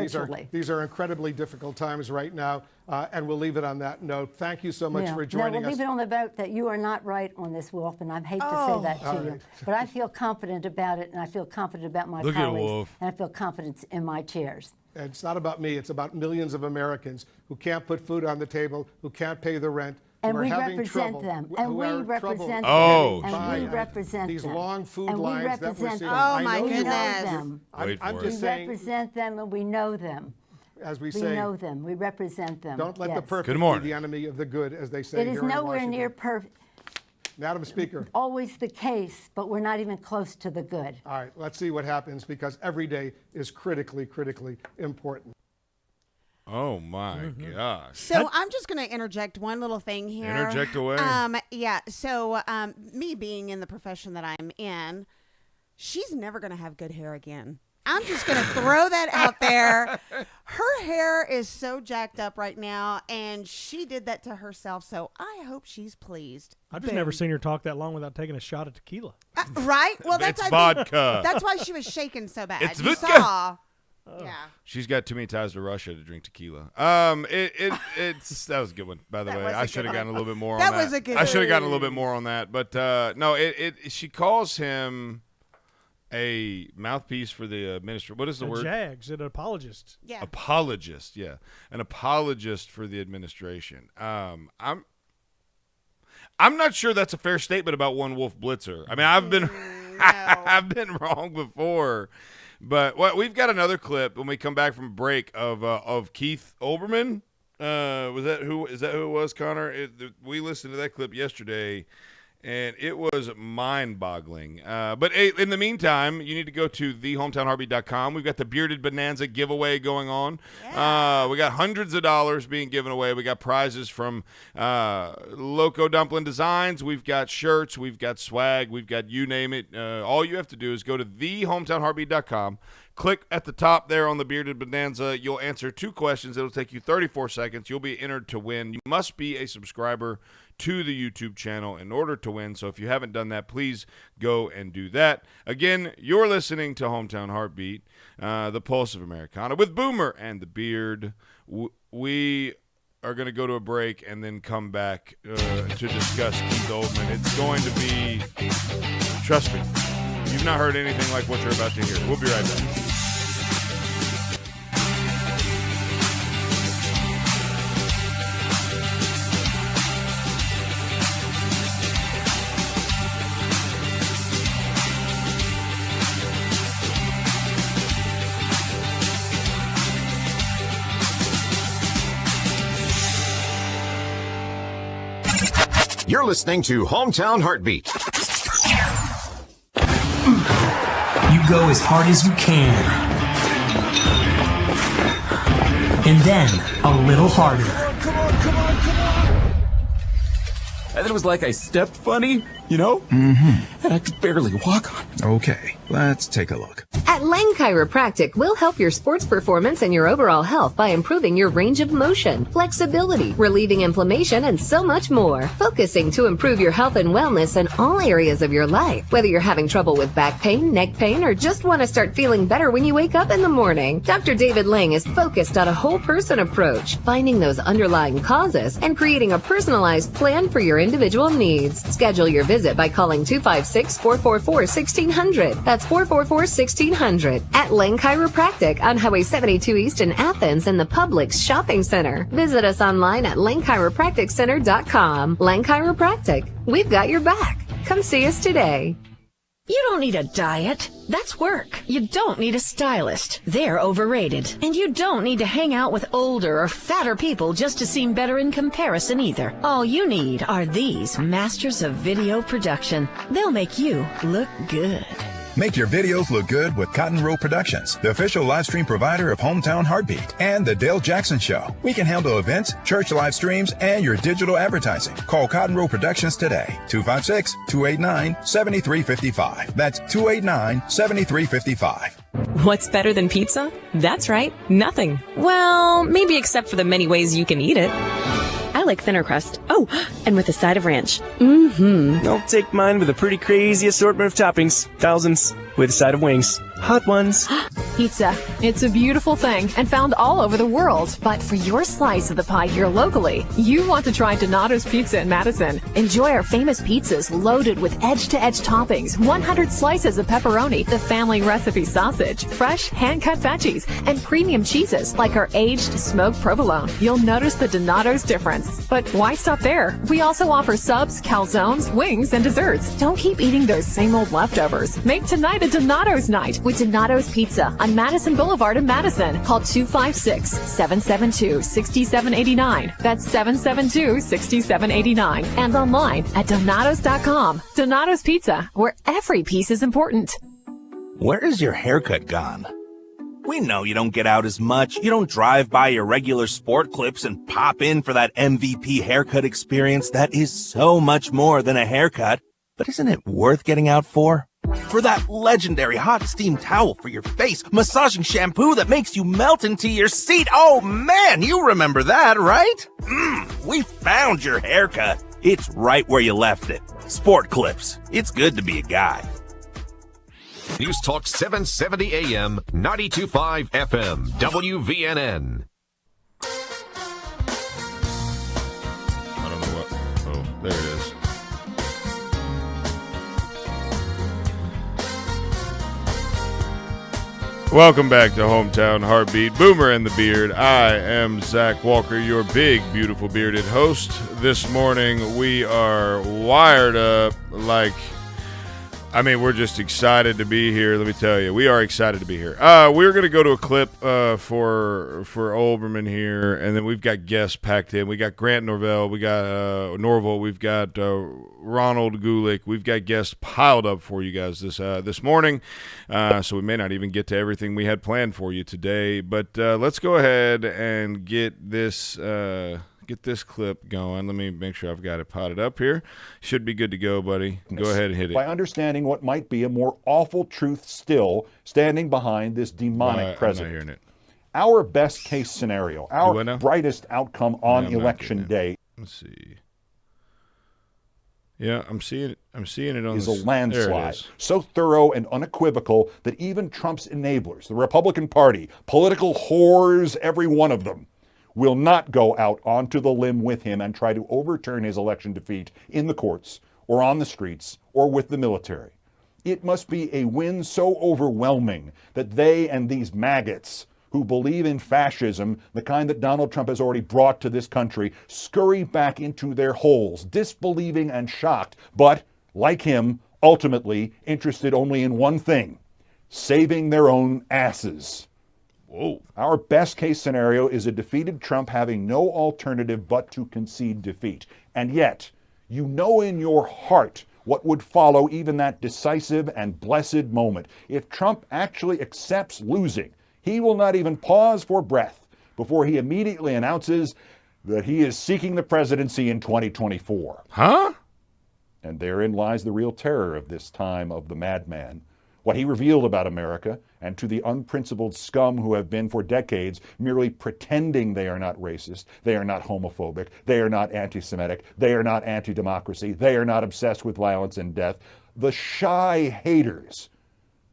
these are incredibly difficult times right now, and we'll leave it on that note. Thank you so much for joining we'll us. Leave it on the vote that you are not right on this, Wolf, and I hate to say that to you, but I feel confident about it, and I feel confident about my colleagues, and I feel confidence in my chairs. And it's not about me. It's about millions of Americans who can't put food on the table, who can't pay the rent. And we represent them. And we represent them. And we represent these them. long food and lines that we're seeing. Oh, my goodness. I'm just saying. We represent them and we know them. As we say. We know them. We represent them. Don't let the perfect be the enemy of the good, as they say here in Washington. It is nowhere near perfect. Madam Speaker. Always the case, but we're not even close to the good. All right, let's see what happens, because every day is critically, critically important. Oh my gosh. So I'm just going to interject one little thing here. Interject away. Yeah. So me being in the profession that I'm in, she's never going to have good hair again. I'm just going to throw that out there. Her hair is so jacked up right now, and she did that to herself, so I hope she's pleased. I've just never seen her talk that long without taking a shot of tequila. Right? Well, that's It's vodka. That's why she was shaking so bad. It's You vodka. saw. Yeah. She's got too many ties to Russia to drink tequila. It's that was a good one, by the way. I should have gotten a little bit more on that. That was a good I should have gotten a one. little bit more on that, but no. She calls him a mouthpiece for the administration. What is the word? Jags, an apologist. Yeah. Apologist. Yeah, an apologist for the administration. I'm not sure that's a fair statement about one Wolf Blitzer. I mean, I've been I've been wrong before. But we've got another clip when we come back from break of Keith Olbermann. Is that who it was, Connor? We listened to that clip yesterday, and it was mind-boggling. But in the meantime, you need to go to thehometownheartbeat.com. We've got the Bearded Bonanza giveaway going on. Yeah. We got hundreds of dollars being given away. We got prizes from Loco Dumpling Designs. We've got shirts. We've got swag. We've got you name it. All you have to do is go to thehometownheartbeat.com. Click at the top there on the Bearded Bonanza. You'll answer 2 questions. It'll take you 34 seconds. You'll be entered to win. You must be a subscriber to the YouTube channel in order to win. So if you haven't done that, please go and do that. Again, you're listening to Hometown Heartbeat, the Pulse of Americana with Boomer and the Beard. We are going to go to a break and then come back to discuss Keith Olbermann. It's going to be, trust me, you've not heard anything like what you're about to hear. We'll be right back. You're listening to Hometown Heartbeat. You go as hard as you can. And then a little harder. And then it was like I stepped funny, you know? Mm-hmm. And I could barely walk on. Okay, let's take a look. At Lang Chiropractic, we'll help your sports performance and your overall health by improving your range of motion, flexibility, relieving inflammation, and so much more. Focusing to improve your health and wellness in all areas of your life. Whether you're having trouble with back pain, neck pain, or just want to start feeling better when you wake up in the morning, Dr. David Lang is focused on a whole person approach, finding those underlying causes and creating a personalized plan for your individual needs. Schedule your visit by calling 256-444-1600. That's 444-1600. At Lang Chiropractic on Highway 72 East in Athens in the Publix Shopping Center. Visit us online at langchiropracticcenter.com. Lang Chiropractic. We've got your back. Come see us today. You don't need a diet. That's work. You don't need a stylist. They're overrated. And you don't need to hang out with older or fatter people just to seem better in comparison either. All you need are these masters of video production. They'll make you look good. Make your videos look good with Cotton Row Productions, the official live stream provider of Hometown Heartbeat and The Dale Jackson Show. We can handle events, church live streams, and your digital advertising. Call Cotton Row Productions today, 256-289-7355. That's 289-7355. What's better than pizza? That's right, nothing. Well, maybe except for the many ways you can eat it. I like thinner crust. Oh, and with a side of ranch. Mm-hmm. I'll take mine with a pretty crazy assortment of toppings. Thousands. With a side of wings. Hot ones. Pizza. It's a beautiful thing and found all over the world. But for your slice of the pie here locally, you want to try Donato's Pizza in Madison. Enjoy our famous pizzas loaded with edge-to-edge toppings, 100 slices of pepperoni, the family recipe sausage, fresh hand-cut veggies, and premium cheeses like our aged smoked provolone. You'll notice the Donato's difference. But why stop there? We also offer subs, calzones, wings, and desserts. Don't keep eating those same old leftovers. Make tonight a Donato's night with Donato's Pizza on Madison Boulevard in Madison. Call 256-772-6789. That's 772-6789. And online at Donatos.com. Donato's Pizza, where every piece is important. Where is your haircut gone? We know you don't get out as much. You don't drive by your regular sport clips and pop in for that MVP haircut experience that is so much more than a haircut. But isn't it worth getting out for? For that legendary hot steam towel for your face, massaging shampoo that makes you melt into your seat. Oh man, you remember that, right? We found your haircut. It's right where you left it. Sport Clips. It's good to be a guy. News Talk 770 AM, 92.5 FM, WVNN. I don't know what. Oh, there it is. Welcome back to Hometown Heartbeat. Boomer and the Beard. I am Zach Walker, your big, beautiful bearded host. This morning we are wired up like... we're just excited to be here. Let me tell you, we are excited to be here. We're going to go to a clip for Olbermann here, and then we've got guests packed in. We got Grant Norvell, we got Norville, we've got Ronald Gulick. We've got guests piled up for you guys this morning, so we may not even get to everything we had planned for you today. But let's go ahead and get this clip going. Let me make sure I've got it potted up here. Should be good to go, buddy. Go ahead and hit it. By understanding what might be a more awful truth still standing behind this demonic president. I'm not hearing it. Our best case scenario, our brightest outcome on election day. Let's see. Yeah, I'm seeing it. I'm seeing it on is the... a landslide. There it is. So thorough and unequivocal that even Trump's enablers, the Republican Party, political whores, every one of them, will not go out onto the limb with him and try to overturn his election defeat in the courts or on the streets or with the military. It must be a win so overwhelming that they and these maggots who believe in fascism, the kind that Donald Trump has already brought to this country, scurry back into their holes, disbelieving and shocked, but, like him, ultimately interested only in one thing: saving their own asses. Whoa. Our best case scenario is a defeated Trump having no alternative but to concede defeat. And yet, you know in your heart what would follow even that decisive and blessed moment. If Trump actually accepts losing, he will not even pause for breath before he immediately announces that he is seeking the presidency in 2024. Huh? And therein lies the real terror of this time of the madman. What he revealed about America, and to the unprincipled scum who have been for decades merely pretending they are not racist, they are not homophobic, they are not anti-Semitic, they are not anti-democracy, they are not obsessed with violence and death, the shy haters.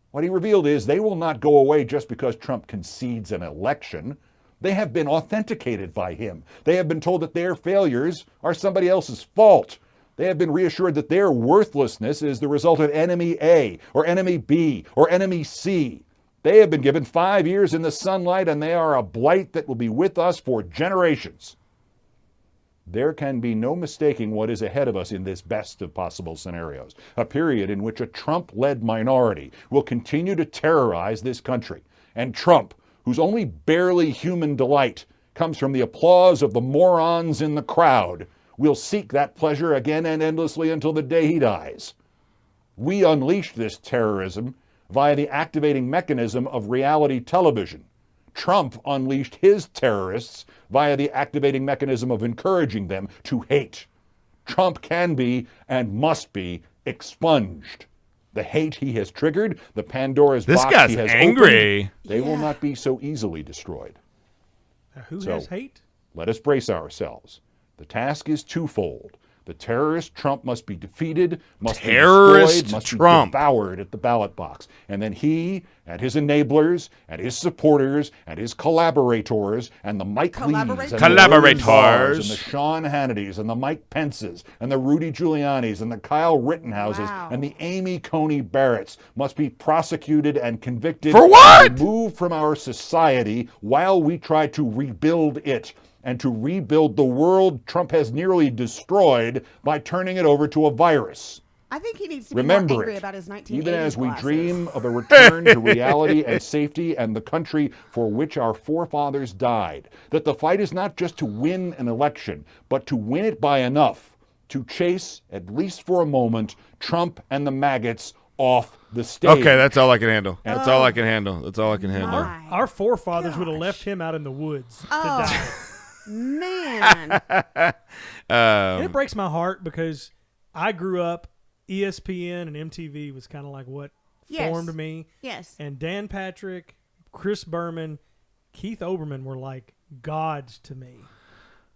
What he revealed is they will not go away just because Trump concedes an election. They have been authenticated by him. They have been told that their failures are somebody else's fault. They have been reassured that their worthlessness is the result of enemy A, or enemy B, or enemy C. They have been given 5 years in the sunlight, and they are a blight that will be with us for generations. There can be no mistaking what is ahead of us in this best of possible scenarios, a period in which a Trump-led minority will continue to terrorize this country. And Trump, whose only barely human delight comes from the applause of the morons in the crowd, will seek that pleasure again and endlessly until the day he dies. We unleashed this terrorism via the activating mechanism of reality television. Trump unleashed his terrorists via the activating mechanism of encouraging them to hate. Trump can be and must be expunged. The hate he has triggered, the Pandora's box he has angry. Opened, they will not be so easily destroyed. Who has hate? Let us brace ourselves. The task is twofold. The terrorist Trump must be defeated, must be destroyed, must be devoured at the ballot box. And then he and his enablers and his supporters and his collaborators and the Mike Lees and the Sean Hannitys and the Mike Pences and the Rudy Giulianis and the Kyle Rittenhouses and the Amy Coney Barretts must be prosecuted and convicted. For what? And removed from our society while we try to rebuild it. And to rebuild the world Trump has nearly destroyed by turning it over to a virus. I think he needs to be more angry about his 1980s even as we glasses. dream of a return to reality and safety and the country for which our forefathers died, that the fight is not just to win an election, but to win it by enough to chase, at least for a moment, Trump and the maggots off the stage. Okay, that's all I can handle. That's all I can handle. That's all I can handle. Our forefathers would have left him out in the woods to die. Man. And it breaks my heart because I grew up, ESPN and MTV was kind of like what formed me. Yes. And Dan Patrick, Chris Berman, Keith Olbermann were like gods to me.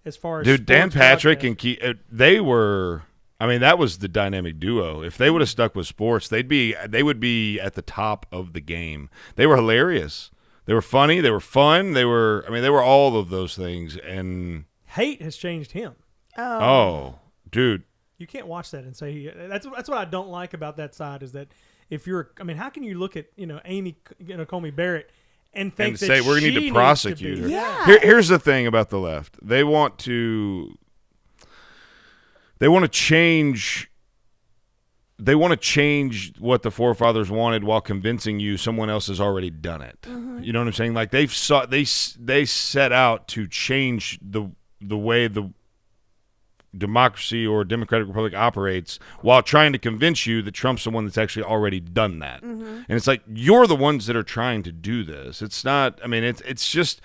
As far as Dan Patrick and Keith, they were. I mean, that was the dynamic duo. If they would have stuck with sports, they would be at the top of the game. They were hilarious. They were funny. They were fun. They were all of those things. And hate has changed him. Oh, dude. You can't watch that and say that's what I don't like about that side is that if you're, I mean, how can you look at Amy Comey Barrett and think that say we're going to need to prosecute her? Yeah. Here's the thing about the left. They want to change what the forefathers wanted while convincing you someone else has already done it. Mm-hmm. You know what I'm saying? Like they set out to change the way the democracy or democratic republic operates while trying to convince you that Trump's the one that's actually already done that. Mm-hmm. And it's like you're the ones that are trying to do this. It's not. I mean, it's just.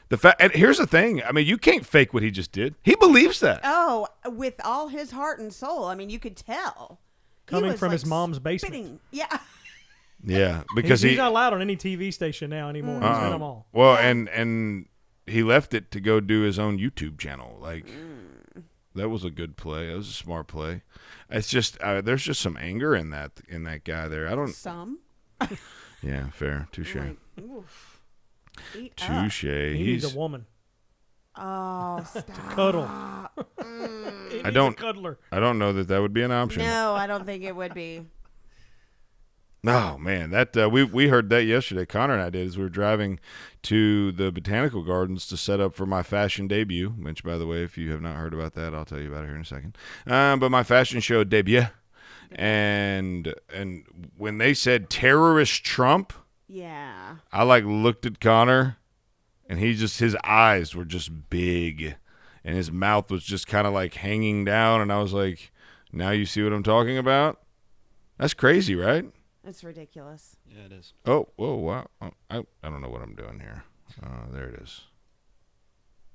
The fact, and here's the thing. I mean, you can't fake what he just did. He believes that. Oh, with all his heart and soul. I mean, you could tell. Coming from his mom's basement. Spitting. Yeah. Yeah, because he's not allowed on any TV station now anymore. He's got them all. Well, and he left it to go do his own YouTube channel. Like that was a good play. That was a smart play. It's just there's just some anger in that guy there. I don't. Some. Yeah, fair. Touche. Oof. Touche. He needs a woman. Oh, stop. To cuddle. I don't. A cuddler. I don't know that would be an option. No, I don't think it would be. Oh man, that we heard that yesterday. Connor and I did as we were driving to the botanical gardens to set up for my fashion debut. Which, by the way, if you have not heard about that, I'll tell you about it here in a second. But my fashion show debut, and when they said terrorist Trump. Yeah. I looked at Connor, and his eyes were just big, and his mouth was just kind of like hanging down, and I was like, now you see what I'm talking about? That's crazy, right? It's ridiculous. Yeah, it is. Oh, whoa, wow. I don't know what I'm doing here. There it is.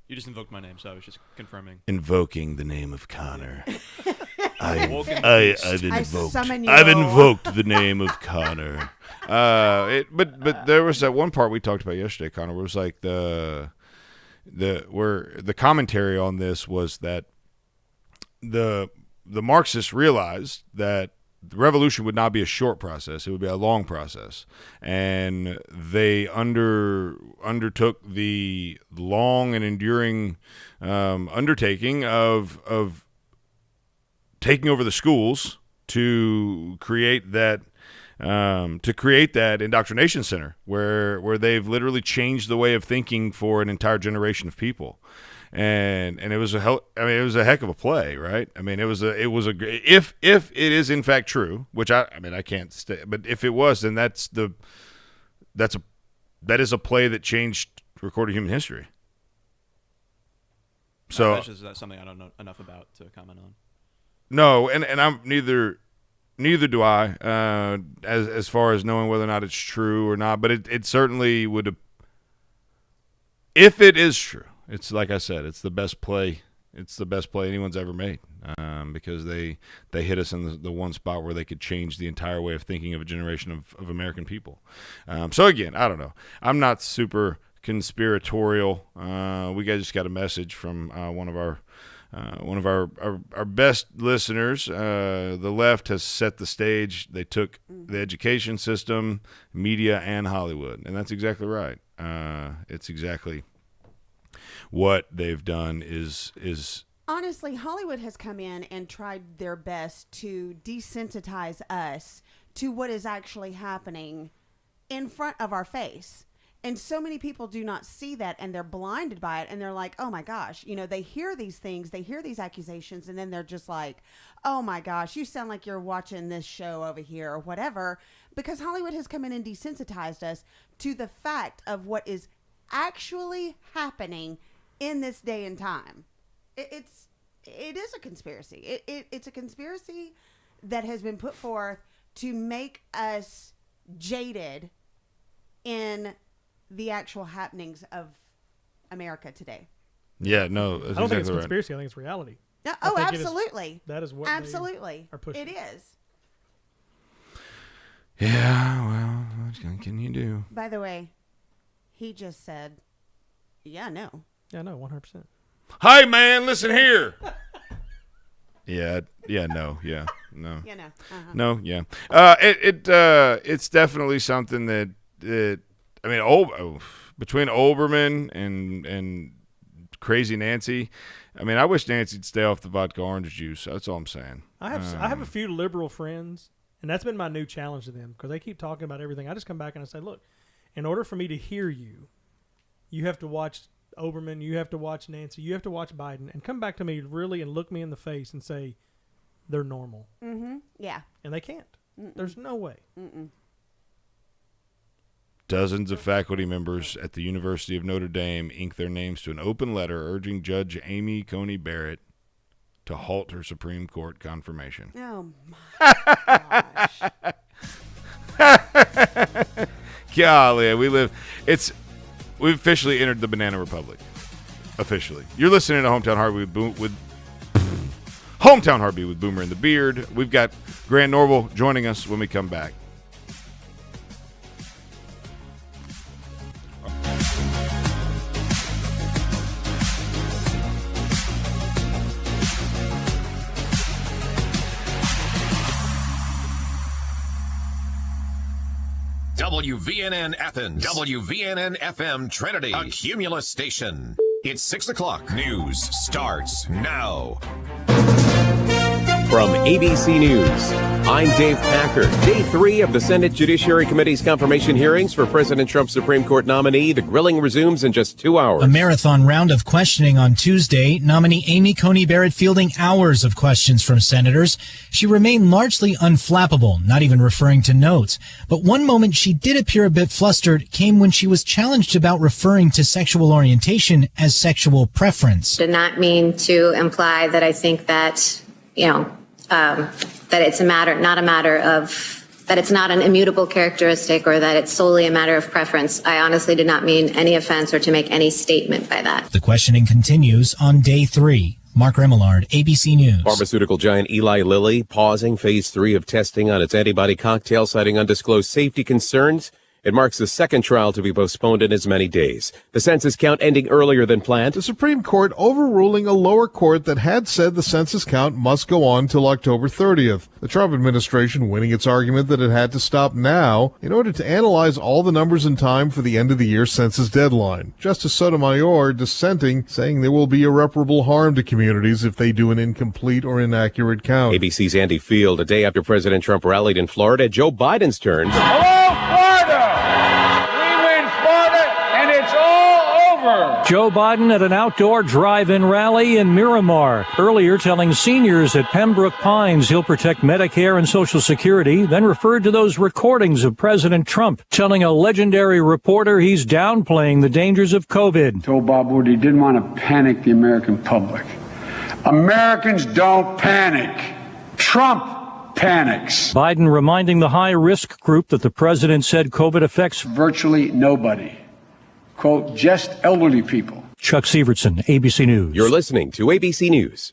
You just invoked my name, so I was just confirming. Invoking the name of Connor. I've invoked the name of Connor. But there was that one part we talked about yesterday, Connor, where it was like the commentary on this was that the Marxists realized that the revolution would not be a short process; it would be a long process, and they undertook the long and enduring undertaking of taking over the schools to create that indoctrination center where they've literally changed the way of thinking for an entire generation of people. And it was a heck of a play, right? I mean, it was a if it is in fact true, which I can't stay, but if it was, then that is a play that changed recorded human history. So That's just something I don't know enough about to comment on. No, and I'm neither do I as far as knowing whether or not it's true or not, but it certainly would, if it is true. It's like I said, it's the best play. It's the best play anyone's ever made because they hit us in the one spot where they could change the entire way of thinking of a generation of American people. So again, I don't know. I'm not super conspiratorial. We just got a message from one of our best listeners. The left has set the stage. They took the education system, media, and Hollywood, and that's exactly right. It's exactly what they've done is honestly, Hollywood has come in and tried their best to desensitize us to what is actually happening in front of our face. And so many people do not see that, and they're blinded by it, and they're like, oh my gosh, they hear these things, they hear these accusations, and then they're just like, oh my gosh, you sound like you're watching this show over here or whatever, because Hollywood has come in and desensitized us to the fact of what is actually happening in this day and time. It is a conspiracy. It's a conspiracy that has been put forth to make us jaded in the actual happenings of America today. Yeah, no, I don't think it's conspiracy. I think it's reality. No, absolutely. That is what absolutely they are pushing. It is. Yeah, well, what can you do? By the way, he just said, "Yeah, no." Yeah, no, 100%. Hi, man, listen here. No. No, yeah. It's definitely something that I mean, between Olbermann and Crazy Nancy, I mean, I wish Nancy'd stay off the vodka orange juice. That's all I'm saying. I have a few liberal friends, and that's been my new challenge to them because they keep talking about everything. I just come back and I say, look, in order for me to hear you, you have to watch Olbermann, you have to watch Nancy, you have to watch Biden, and come back to me really and look me in the face and say they're normal. Mm-hmm. Yeah. And they can't. Mm-mm. There's no way. Mm-mm. Dozens of faculty members at the University of Notre Dame inked their names to an open letter urging Judge Amy Coney Barrett to halt her Supreme Court confirmation. Oh, my gosh. Golly, we've officially entered the Banana Republic. Officially. You're listening to Hometown Heartbeat with Hometown Heartbeat with Boomer and the Beard. We've got Grant Norville joining us when we come back. WVNN Athens, WVNN FM Trinity, a Cumulus station. It's 6 o'clock. News starts now. From ABC News, I'm Dave Packer. Day 3 of the Senate Judiciary Committee's confirmation hearings for President Trump's Supreme Court nominee. The grilling resumes in just 2 hours. A marathon round of questioning on Tuesday. Nominee Amy Coney Barrett fielding hours of questions from senators. She remained largely unflappable, not even referring to notes. But one moment she did appear a bit flustered came when she was challenged about referring to sexual orientation as sexual preference. Did not mean to imply that I think that, that it's not an immutable characteristic or that it's solely a matter of preference. I honestly did not mean any offense or to make any statement by that. The questioning continues on day 3. Mark Remillard, ABC News. Pharmaceutical giant Eli Lilly pausing phase 3 of testing on its antibody cocktail, citing undisclosed safety concerns. It marks the second trial to be postponed in as many days. The census count ending earlier than planned. The Supreme Court overruling a lower court that had said the census count must go on till October 30th. The Trump administration winning its argument that it had to stop now in order to analyze all the numbers in time for the end of the year census deadline. Justice Sotomayor dissenting, saying there will be irreparable harm to communities if they do an incomplete or inaccurate count. ABC's Andy Field, a day after President Trump rallied in Florida, Joe Biden's turn. Hello, Florida! We win Florida, and it's all over! Joe Biden at an outdoor drive-in rally in Miramar, earlier telling seniors at Pembroke Pines he'll protect Medicare and Social Security, then referred to those recordings of President Trump, telling a legendary reporter he's downplaying the dangers of COVID. Told Bob Wood he didn't want to panic the American public. Americans don't panic. Trump panics. Biden reminding the high-risk group that the president said COVID affects virtually nobody. Quote, just elderly people. Chuck Severson, ABC News. You're listening to ABC News.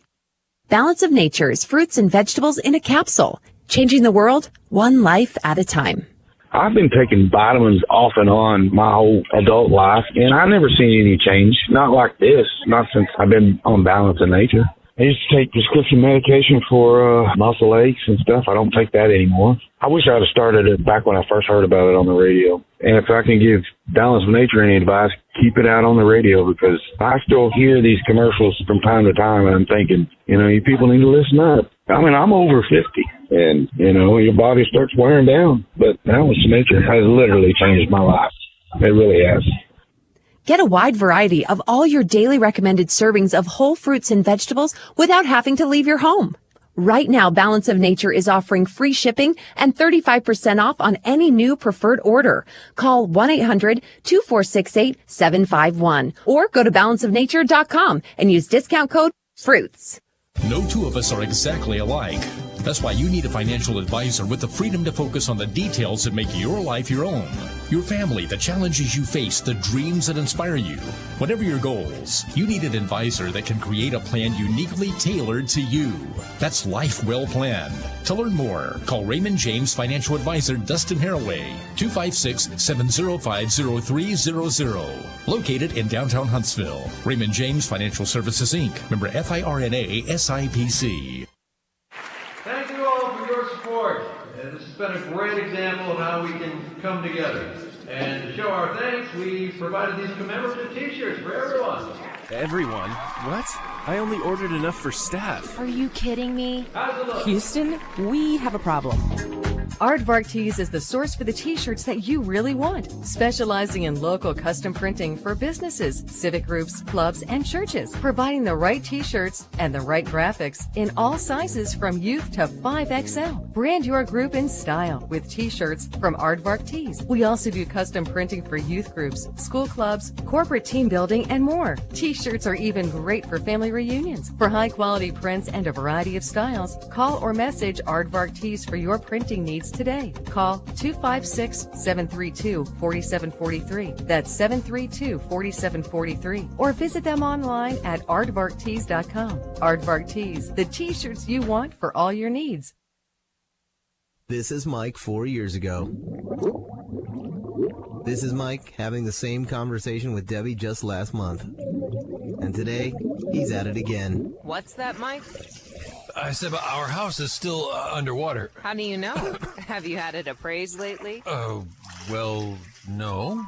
Balance of Nature's fruits and vegetables in a capsule, changing the world one life at a time. I've been taking vitamins off and on my whole adult life, and I've never seen any change. Not like this, not since I've been on Balance of Nature. I used to take prescription medication for muscle aches and stuff. I don't take that anymore. I wish I'd have started it back when I first heard about it on the radio. And if I can give Balance of Nature any advice, keep it out on the radio, because I still hear these commercials from time to time, and I'm thinking, you people need to listen up. I mean, I'm over 50, and, your body starts wearing down. But Balance of Nature has literally changed my life. It really has. Get a wide variety of all your daily recommended servings of whole fruits and vegetables without having to leave your home. Right now, Balance of Nature is offering free shipping and 35% off on any new preferred order. Call 1-800-2468-751 or go to balanceofnature.com and use discount code FRUITS. No two of us are exactly alike. That's why you need a financial advisor with the freedom to focus on the details that make your life your own. Your family, the challenges you face, the dreams that inspire you. Whatever your goals, you need an advisor that can create a plan uniquely tailored to you. That's life well planned. To learn more, call Raymond James Financial Advisor Dustin Haraway, 256-705-0300. Located in downtown Huntsville. Raymond James Financial Services, Inc. Member FIRNA SIPC. Thank you all for your support. This has been a great example of how we can come together. And to show our thanks, we provided these commemorative t-shirts for everyone. Everyone? What? I only ordered enough for staff. Are you kidding me? How's it look? Houston, we have a problem. Aardvark Tees is the source for the t-shirts that you really want, specializing in local custom printing for businesses, civic groups, clubs, and churches, providing the right t-shirts and the right graphics in all sizes from youth to 5XL. Brand your group in style with t-shirts from Aardvark Tees. We also do custom printing for youth groups, school clubs, corporate team building, and more. T-shirts are even great for family reunions. For high-quality prints and a variety of styles, call or message Aardvark Tees for your printing needs today. Call 256-732-4743. That's 732-4743. Or visit them online at aardvarktees.com. Aardvark Tees, the t-shirts you want for all your needs. This is Mike 4 years ago. This is Mike having the same conversation with Debbie just last month. And today, he's at it again. What's that, Mike? I said our house is still underwater. How do you know? Have you had it appraised lately? Oh, well, no.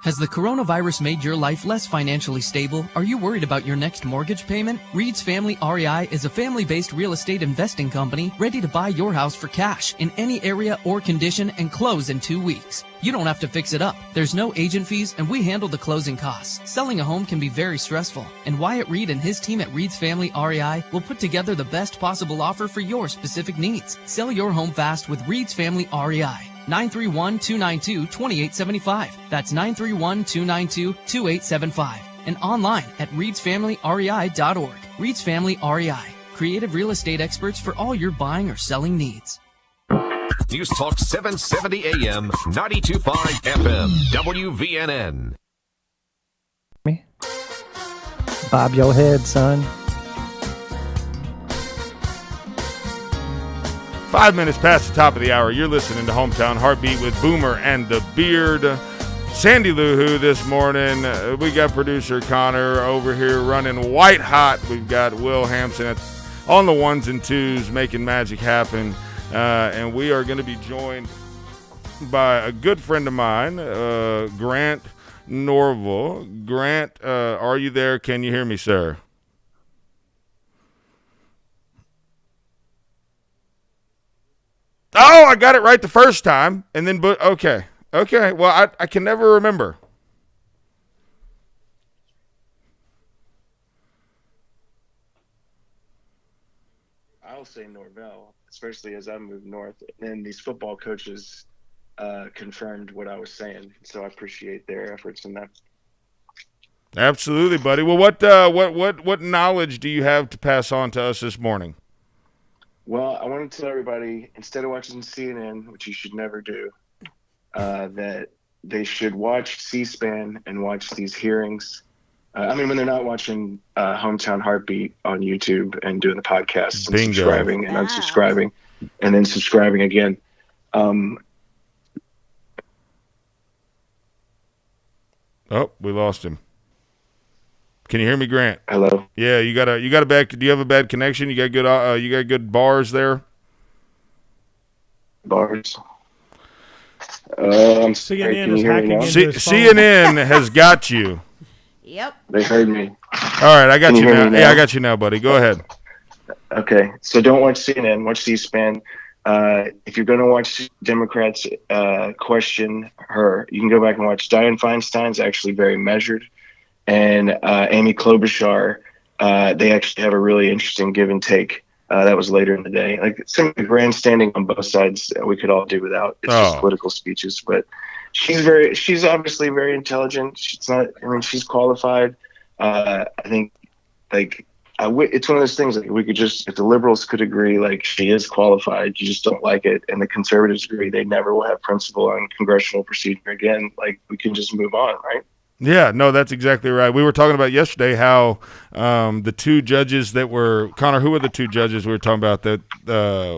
Has the coronavirus made your life less financially stable? Are you worried about your next mortgage payment? Reed's Family REI is a family-based real estate investing company ready to buy your house for cash in any area or condition and close in 2 weeks. You don't have to fix it up. There's no agent fees, and we handle the closing costs. Selling a home can be very stressful, and Wyatt Reed and his team at Reed's Family REI will put together the best possible offer for your specific needs. Sell your home fast with Reed's Family REI. 931-292-2875. That's 931-292-2875. And online at reedsfamilyrei.org. Reed's Family REI. Creative real estate experts for all your buying or selling needs. News Talk 770 AM, 92.5 FM, WVNN. Bob your head, son. 5 minutes past the top of the hour. You're listening to Hometown Heartbeat with Boomer and the Beard. Sandee Lou this morning. We got producer Connor over here running white hot. We've got Will Hampson on the ones and twos making magic happen. And we are going to be joined by a good friend of mine, Grant Norville. Grant, are you there? Can you hear me, sir? Oh, I got it right the first time. And then, but okay. Okay. Well, I can never remember. I'll say Norvell, especially as I moved north. And then these football coaches confirmed what I was saying. So I appreciate their efforts in that. Absolutely, buddy. Well, what knowledge do you have to pass on to us this morning? Well, I want to tell everybody, instead of watching CNN, which you should never do, that they should watch C-SPAN and watch these hearings. When they're not watching Hometown Heartbeat on YouTube and doing the podcast and subscribing and unsubscribing and then subscribing again. Oh, we lost him. Can you hear me, Grant? Hello. Yeah, you got a bad. Do you have a bad connection? You got good. You got good bars there. Bars. CNN is hacking into his phone. CNN has got you. Yep. They heard me. All right, I got you now. Yeah, I got you now, buddy. Go ahead. Okay, so don't watch CNN. Watch C-SPAN. If you're going to watch Democrats question her, you can go back and watch Dianne Feinstein's actually very measured. And Amy Klobuchar, they actually have a really interesting give and take. That was later in the day. Like some of the grandstanding on both sides we could all do without. It's just political speeches. But she's obviously very intelligent. She's qualified. I think it's one of those things, like, we could just, if the liberals could agree, like, she is qualified, you just don't like it, and the conservatives agree they never will have principle on congressional procedure again, like, we can just move on, right? Yeah, no, that's exactly right. We were talking about yesterday how the two judges that were, Connor, who were the two judges we were talking about that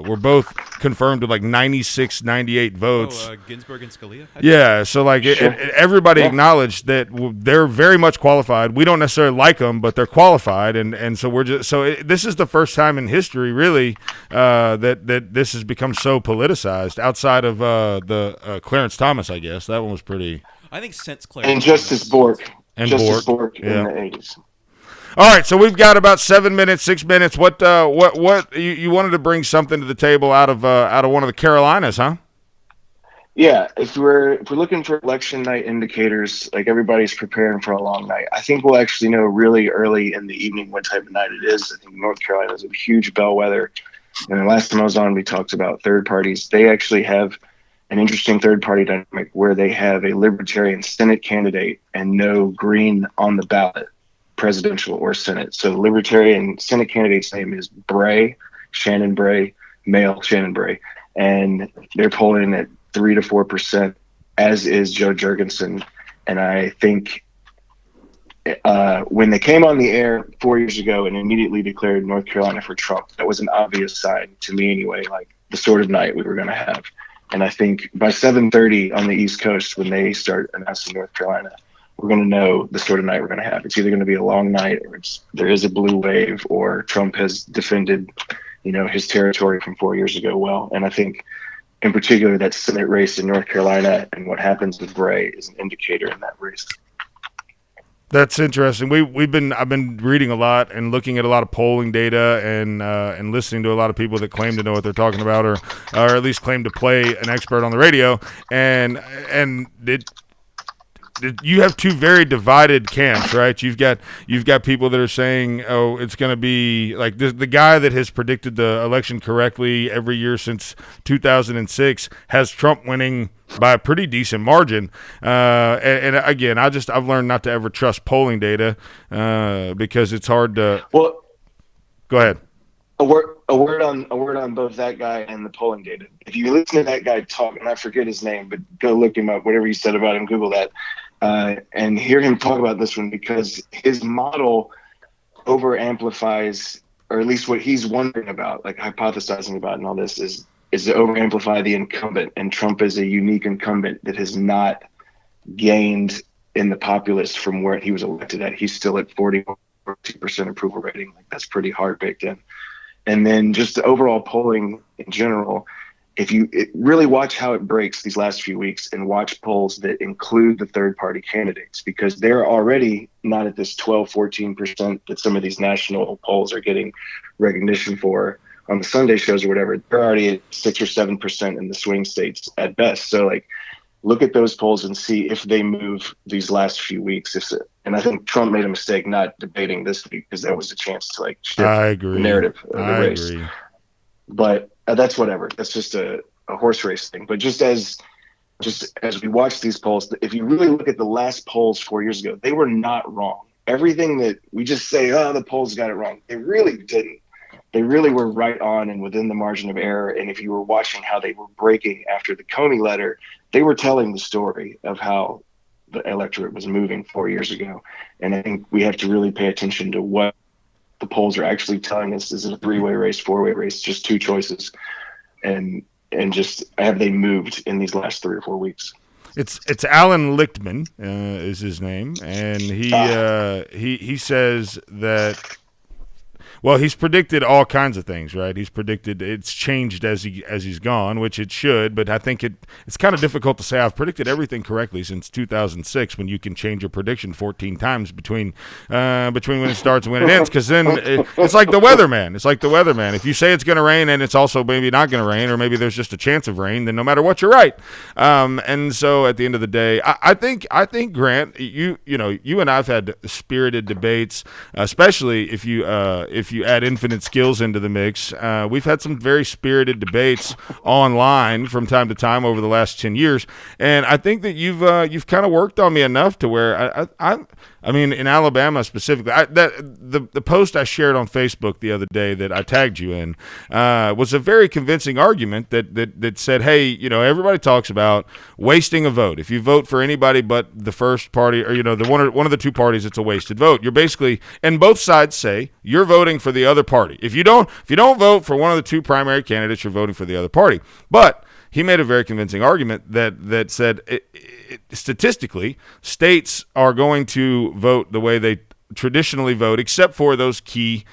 were both confirmed with like 96, 98 votes? Ginsburg and Scalia? Yeah, so like everybody acknowledged that they're very much qualified. We don't necessarily like them, but they're qualified, and so we're just this is the first time in history, really, that this has become so politicized. Outside of the Clarence Thomas, I guess that one was pretty. I think since Clarence and Justice Bork. And Justice Bork, Bork in the 80s. All right, so we've got about 7 minutes, 6 minutes. What you wanted to bring something to the table out of one of the Carolinas, huh? Yeah, if we're looking for election night indicators, like, everybody's preparing for a long night. I think we'll actually know really early in the evening what type of night it is. I think North Carolina is a huge bellwether. And the last time I was on, we talked about third parties. They actually have an interesting third-party dynamic where they have a Libertarian Senate candidate and no Green on the ballot, presidential or Senate. So the Libertarian Senate candidate's name is Bray, Shannon Bray, male Shannon Bray, and they're polling at 3 to 4%, as is Joe Jurgensen. And I think when they came on the air 4 years ago and immediately declared North Carolina for Trump, that was an obvious sign, to me anyway, like the sort of night we were going to have. And I think by 7:30 on the East Coast, when they start announcing North Carolina, we're going to know the sort of night we're going to have. It's either going to be a long night, or there is a blue wave, or Trump has defended, his territory from 4 years ago well. And I think, in particular, that Senate race in North Carolina and what happens with Bray is an indicator in that race. That's interesting. I've been reading a lot and looking at a lot of polling data and listening to a lot of people that claim to know what they're talking about, or at least claim to play an expert on the radio. And you have two very divided camps, right? You've got people that are saying, oh, it's going to be like the guy that has predicted the election correctly every year since 2006 has Trump winning by a pretty decent margin. And again, I've learned not to ever trust polling data because it's hard to. Well, go ahead. A word on both that guy and the polling data. If you listen to that guy talk, and I forget his name, but go look him up. Whatever he said about him, Google that, and hear him talk about this one, because his model over amplifies, or at least what he's wondering about, like hypothesizing about, and all this is to over amplify the incumbent. And Trump is a unique incumbent that has not gained in the populace from where he was elected at. He's still at 40% approval rating. Like, that's pretty hard baked in. And then just the overall polling in general, if you really watch how it breaks these last few weeks, and watch polls that include the third party candidates, because they're already not at this 12-14% that some of these national polls are getting recognition for on the Sunday shows or whatever. They're already at 6 or 7% in the swing states at best. So, like, look at those polls and see if they move these last few weeks. And I think Trump made a mistake not debating this week, because that was a chance to, like, shift the narrative of the race. Agree. But that's whatever. That's just a horse race thing. But just as we watch these polls, if you really look at the last polls 4 years ago, they were not wrong. Everything that we just say, oh, the polls got it wrong, they really didn't. They really were right on and within the margin of error. And if you were watching how they were breaking after the Comey letter, they were telling the story of how the electorate was moving 4 years ago. And I think we have to really pay attention to what the polls are actually telling us. Is it a 3-way race, 4-way race, just two choices? And just have they moved in these last 3 or 4 weeks? It's Alan Lichtman is his name, and he says that. Well, he's predicted all kinds of things, right? He's predicted it's changed as he's gone, which it should, but I think it's kind of difficult to say I've predicted everything correctly since 2006, when you can change your prediction 14 times between when it starts and when it ends, because then it's like the weatherman. It's like the weatherman. If you say it's going to rain and it's also maybe not going to rain, or maybe there's just a chance of rain, then no matter what, you're right. And so at the end of the day, I think Grant, you and I've had spirited debates, especially if you add Infinite Skills into the mix. We've had some very spirited debates online from time to time over the last 10 years, and I think that you've kind of worked on me enough to where I mean, in Alabama specifically, the post I shared on Facebook the other day that I tagged you in was a very convincing argument that said, hey, you know, everybody talks about wasting a vote. If you vote for anybody but the first party, or, you know, the one of the two parties, it's a wasted vote. You're basically, and both sides say you're voting for the other party. If you don't vote for one of the two primary candidates, you're voting for the other party. But he made a very convincing argument that said statistically, states are going to vote the way they traditionally vote, except for those key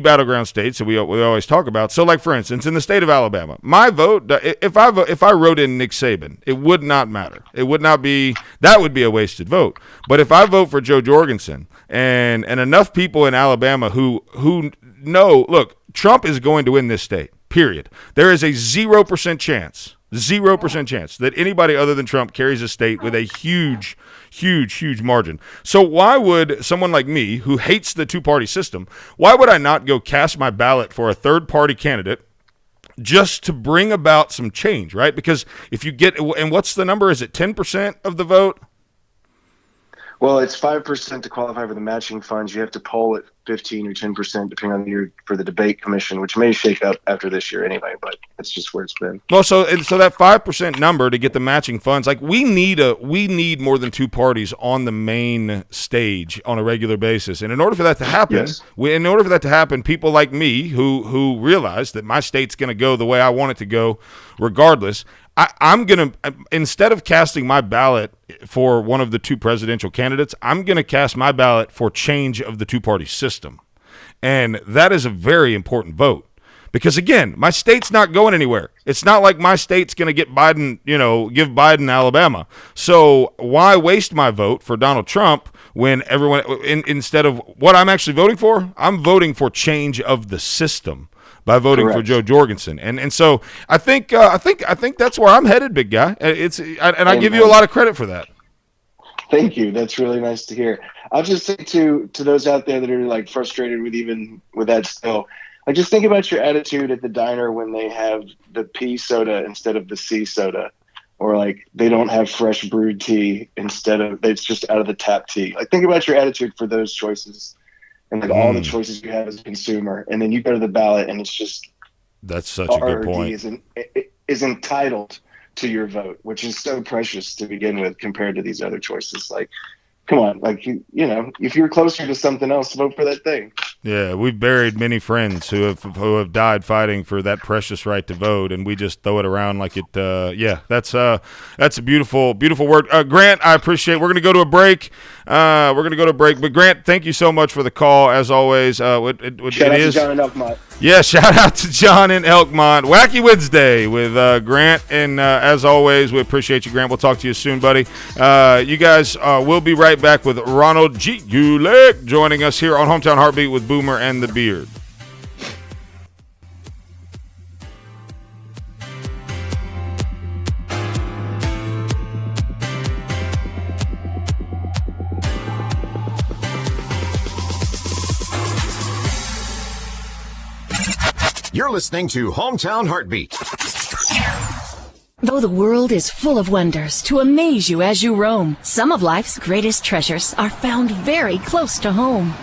battleground states that we always talk about. So, like, for instance, in the state of Alabama, my vote, if I wrote in Nick Saban, it would not matter. It would not be, that would be a wasted vote. But if I vote for Joe Jorgensen and enough people in Alabama who know, look, Trump is going to win this state. Period. There is a 0% chance that anybody other than Trump carries a state with a huge margin. So why would someone like me, who hates the two-party system, why would I not go cast my ballot for a third-party candidate just to bring about some change, right? Because if you get, and what's the number? Is it 10% of the vote? Well, it's 5% to qualify for the matching funds. You have to poll at 15 or 10%, depending on the year, for the debate commission, which may shake up after this year anyway, but that's just where it's been. Well, so that 5% number to get the matching funds, like we need more than two parties on the main stage on a regular basis. And in order for that to happen, people like me who realize that my state's going to go the way I want it to go regardless, I'm going to, instead of casting my ballot for one of the two presidential candidates, I'm going to cast my ballot for change of the two-party system. And that is a very important vote because, again, my state's not going anywhere. It's not like my state's going to get Biden, give Biden Alabama. So why waste my vote for Donald Trump when everyone, instead of what I'm actually voting for, I'm voting for change of the system by voting for Joe Jorgensen. And so I think that's where I'm headed, big guy. I give you a lot of credit for that. Thank you. That's really nice to hear. I'll just say to those out there that are like frustrated with that still, like, just think about your attitude at the diner when they have the P soda instead of the C soda, or like they don't have fresh brewed tea instead of, it's just out of the tap tea. Like, think about your attitude for those choices. And like all the choices you have as a consumer, and then you go to the ballot, and it's just that's such a good point. Is entitled to your vote, which is so precious to begin with compared to these other choices. Like, come on, like if you're closer to something else, vote for that thing. Yeah, we've buried many friends who have died fighting for that precious right to vote, and we just throw it around like it. That's a beautiful word. Grant, I appreciate. We're going to go to a break. But Grant, thank you so much for the call as always. Shout out to John in Elkmont. Yeah, shout out to John in Elkmont. Wacky Wednesday with Grant, and as always, we appreciate you, Grant. We'll talk to you soon, buddy. You guys, we'll be right back with Ronald G. Gulick joining us here on Hometown Heartbeat with Boomer and the Beard. You're listening to Hometown Heartbeat. Though the world is full of wonders to amaze you as you roam, some of life's greatest treasures are found very close to home.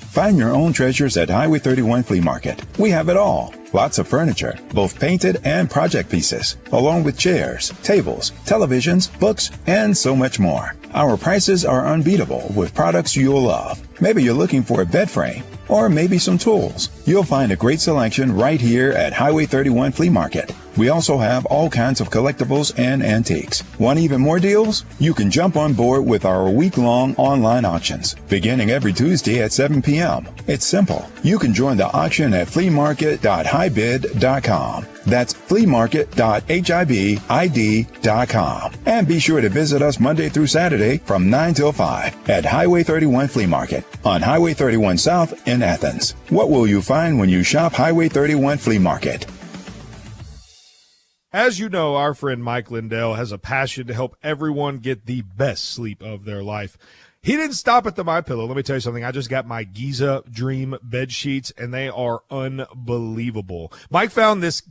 Find your own treasures at Highway 31 Flea Market. We have it all. Lots of furniture, both painted and project pieces, along with chairs, tables, televisions, books, and so much more. Our prices are unbeatable with products you'll love. Maybe you're looking for a bed frame, or maybe some tools. You'll find a great selection right here at Highway 31 Flea Market. We also have all kinds of collectibles and antiques. Want even more deals? You can jump on board with our week-long online auctions, beginning every Tuesday at 7 p.m. It's simple. You can join the auction at fleamarket.highbid.com. That's fleamarket.hibid.com. And be sure to visit us Monday through Saturday from 9 till 5 at Highway 31 Flea Market on Highway 31 South in Athens. What will you find when you shop Highway 31 Flea Market? As you know, our friend Mike Lindell has a passion to help everyone get the best sleep of their life. He didn't stop at the MyPillow. Let me tell you something. I just got my Giza Dream bed sheets, and they are unbelievable. Mike found this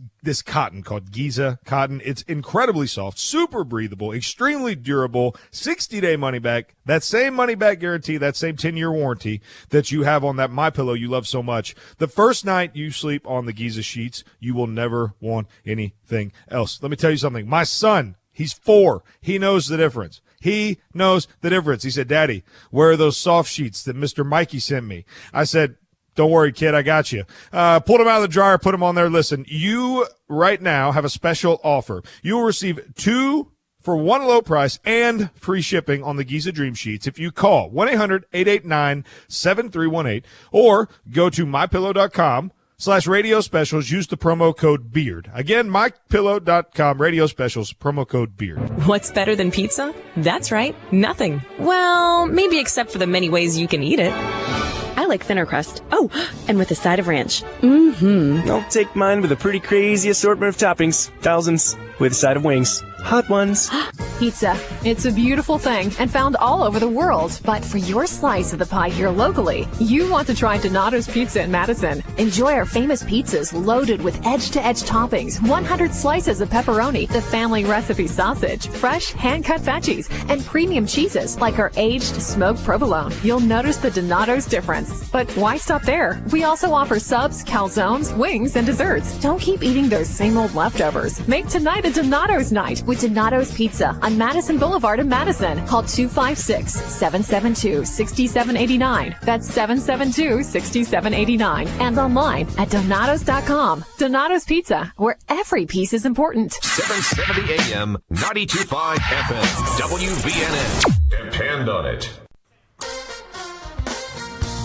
cotton called Giza cotton. It's incredibly soft, super breathable, extremely durable, 60-day money back. That same money back guarantee, that same 10-year warranty that you have on that MyPillow you love so much. The first night you sleep on the Giza sheets, you will never want anything else. Let me tell you something. My son, he's 4. He knows the difference. He knows the difference. He said, Daddy, where are those soft sheets that Mr. Mikey sent me? I said, don't worry, kid, I got you. Pulled them out of the dryer, put them on there. Listen, you right now have a special offer. You will receive 2 for one low price and free shipping on the Giza Dream Sheets if you call 1-800-889-7318 or go to mypillow.com/radio specials. Use the promo code BEARD. Again, mypillow.com, radio specials, promo code BEARD. What's better than pizza? That's right, nothing. Well, maybe except for the many ways you can eat it. I like thinner crust. Oh, and with a side of ranch. I'll take mine with a pretty crazy assortment of toppings. Thousands. With a side of wings. Hot ones. Pizza. It's a beautiful thing and found all over the world. But for your slice of the pie here locally, you want to try Donato's Pizza in Madison. Enjoy our famous pizzas loaded with edge-to-edge toppings, 100 slices of pepperoni, the family recipe sausage, fresh hand-cut veggies, and premium cheeses like our aged smoked provolone. You'll notice the Donato's difference. But why stop there? We also offer subs, calzones, wings, and desserts. Don't keep eating those same old leftovers. Make tonight a Donato's night with Donato's Pizza on Madison Boulevard in Madison. Call 256-772-6789. That's 772-6789. And online at Donatos.com. Donato's Pizza, where every piece is important. 770 AM, 92.5 FM, WVNN. Depend on it.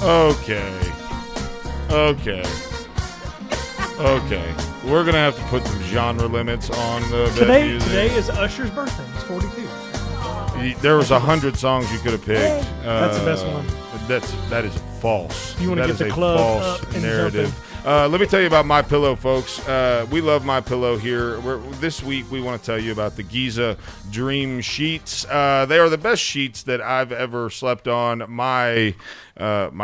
Okay. We're going to have to put some genre limits on the Today music. is Usher's birthday. He's 42. There was 100 songs you could have picked. That's the best one. That is false. You want to That get is the a club false up and narrative. Let me tell you about MyPillow, folks. We love MyPillow here. This week, we want to tell you about the Giza Dream Sheets. They are the best sheets that I've ever slept on. My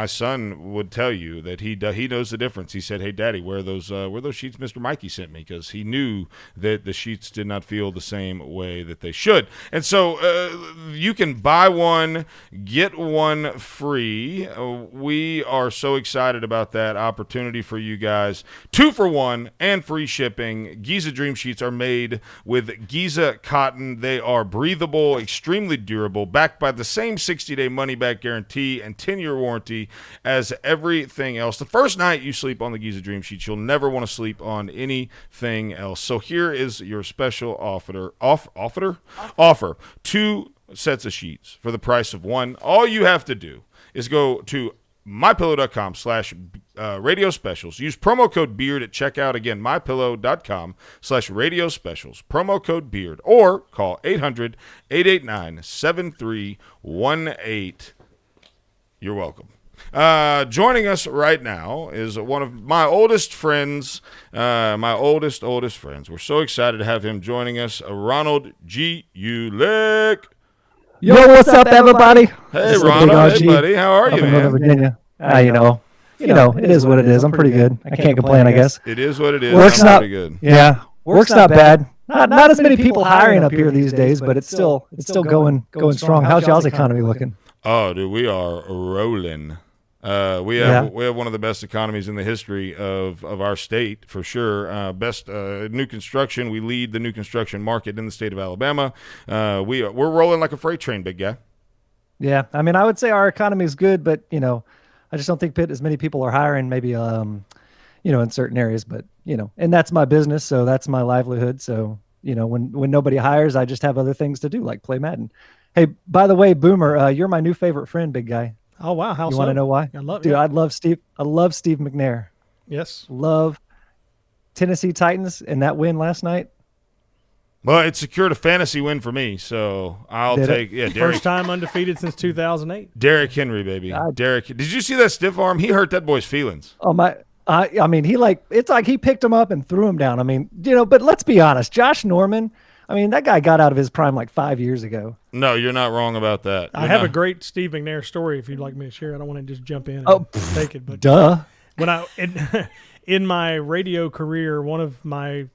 son would tell you that he knows the difference. He said, "Hey, Daddy, where are those sheets Mr. Mikey sent me?" Because he knew that the sheets did not feel the same way that they should. And so you can buy one, get one free. We are so excited about that opportunity for you guys. 2 for 1 and free shipping. Giza Dream Sheets are made with Giza cotton. They are breathable, extremely durable, backed by the same 60-day money-back guarantee and 10-year warranty as everything else. The first night you sleep on the Giza Dream Sheets, you'll never want to sleep on anything else. So here is your special offer. 2 sets of sheets for the price of 1. All you have to do is go to mypillow.com/radio specials. Use promo code BEARD at checkout. Again, mypillow.com/radio specials. Promo code BEARD or call 800-889-7318. You're welcome. Joining us right now is one of my oldest friends, my oldest friends. We're so excited to have him joining us, Ronald Gulick. Yo, what's up, everybody? Hey, Ronald. Hey, buddy. How are you, man? Virginia. You know, it is what it is. I'm pretty good. I can't complain, I guess. It is what it is. Work's not pretty good. Yeah, work's not bad. Not as many people hiring up here these days, but it's still going strong. How's y'all's economy looking? Oh, dude, we are rolling. We have one of the best economies in the history of our state, for sure. Best new construction. We lead the new construction market in the state of Alabama. We're rolling like a freight train, big guy. Yeah, I mean, I would say our economy is good, but I just don't think as many people are hiring. Maybe in certain areas, but and that's my business, so that's my livelihood. So when nobody hires, I just have other things to do, like play Madden. Hey, by the way, Boomer, you're my new favorite friend, big guy. Oh wow! How you so? Want to know why? Dude, I love Steve McNair. Yes, love Tennessee Titans and that win last night. Well, it secured a fantasy win for me, so I'll take Derrick. First time undefeated since 2008. Derrick Henry, baby. Derrick. Did you see that stiff arm? He hurt that boy's feelings. Oh my! I mean, it's like he picked him up and threw him down. I mean, but let's be honest. Josh Norman, I mean, that guy got out of his prime like 5 years ago. No, you're not wrong about that. I have a great Steve McNair story if you'd like me to share. I don't want to just jump in and take it. But duh. When in my radio career, one of my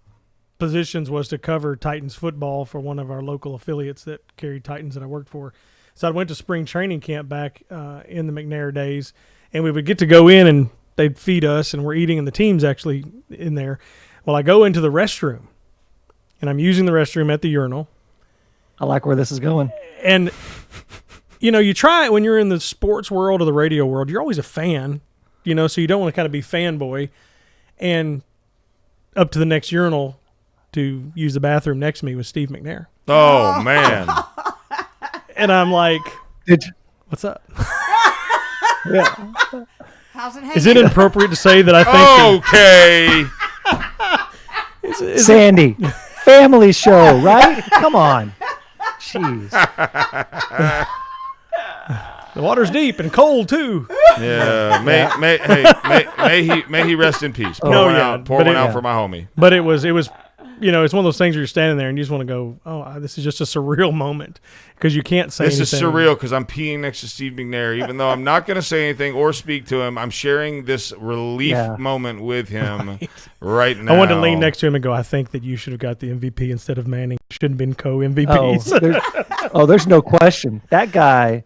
positions was to cover Titans football for one of our local affiliates that carried Titans that I worked for. So I went to spring training camp back in the McNair days, and we would get to go in and they'd feed us, and we're eating, and the team's actually in there. Well, I go into the restroom, and I'm using the restroom at the urinal. I like where this is going. And, you try it when you're in the sports world or the radio world. You're always a fan, so you don't want to kind of be fanboy. And up to the next urinal to use the bathroom next to me was Steve McNair. Oh, man. And I'm like, what's up? Yeah. How's it hanging? Is it inappropriate to say that I think okay. Sandee, family show, right? Come on. Jeez. The water's deep and cold too. Yeah. May he rest in peace. Pour one out for my homie. But it was it's one of those things where you're standing there and you just want to go, oh, this is just a surreal moment because you can't say anything. This is surreal because I'm peeing next to Steve McNair. Even though I'm not going to say anything or speak to him, I'm sharing this relief moment with him right now. I wanted to lean next to him and go, I think that you should have got the MVP instead of Manning. Shouldn't have been co-MVPs. There's no question. That guy,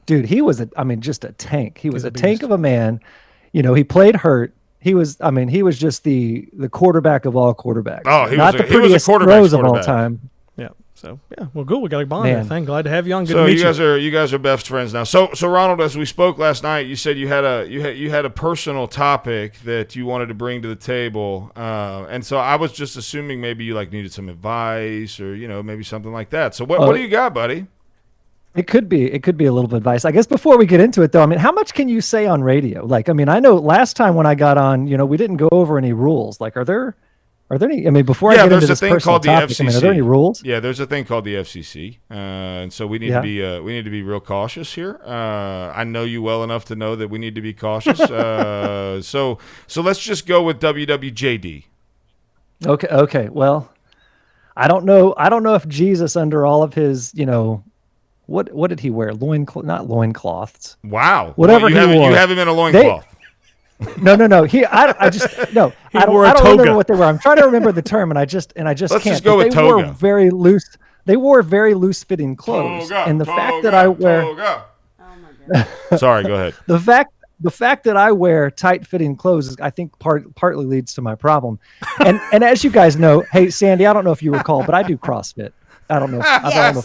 dude, he was just a tank. He was a tank of a man. He played hurt. He was just the quarterback of all quarterbacks. Oh, he not was the prettiest throws of all time. Yeah. So well, good. We got a bond there. Thing. Glad to have you on. Good so to meet you guys are best friends now. So Ronald, as we spoke last night, you said you had a personal topic that you wanted to bring to the table, and so I was just assuming maybe you needed some advice or maybe something like that. So what do you got, buddy? It could be a little bit of advice. I guess before we get into it, though, how much can you say on radio? I know last time when I got on, we didn't go over any rules. Are there any? Before I get into this personal topic, are there any rules? Yeah, there's a thing called the FCC, and so we need to be real cautious here. I know you well enough to know that we need to be cautious. So let's just go with WWJD. Okay. Well, I don't know if Jesus, under all of his, What did he wear? Not loincloths. Wow. Whatever you wore. You have him in a loincloth. No. I don't remember what they were. I'm trying to remember the term, and I just Let's can't. Just go with they toga. Wore very loose. They wore very loose fitting clothes, and the fact that I wear. Toga. Oh my God. Sorry, go ahead. The fact that I wear tight fitting clothes, I think partly leads to my problem. And as you guys know, hey Sandee, I don't know if you recall, but I do CrossFit. I don't know if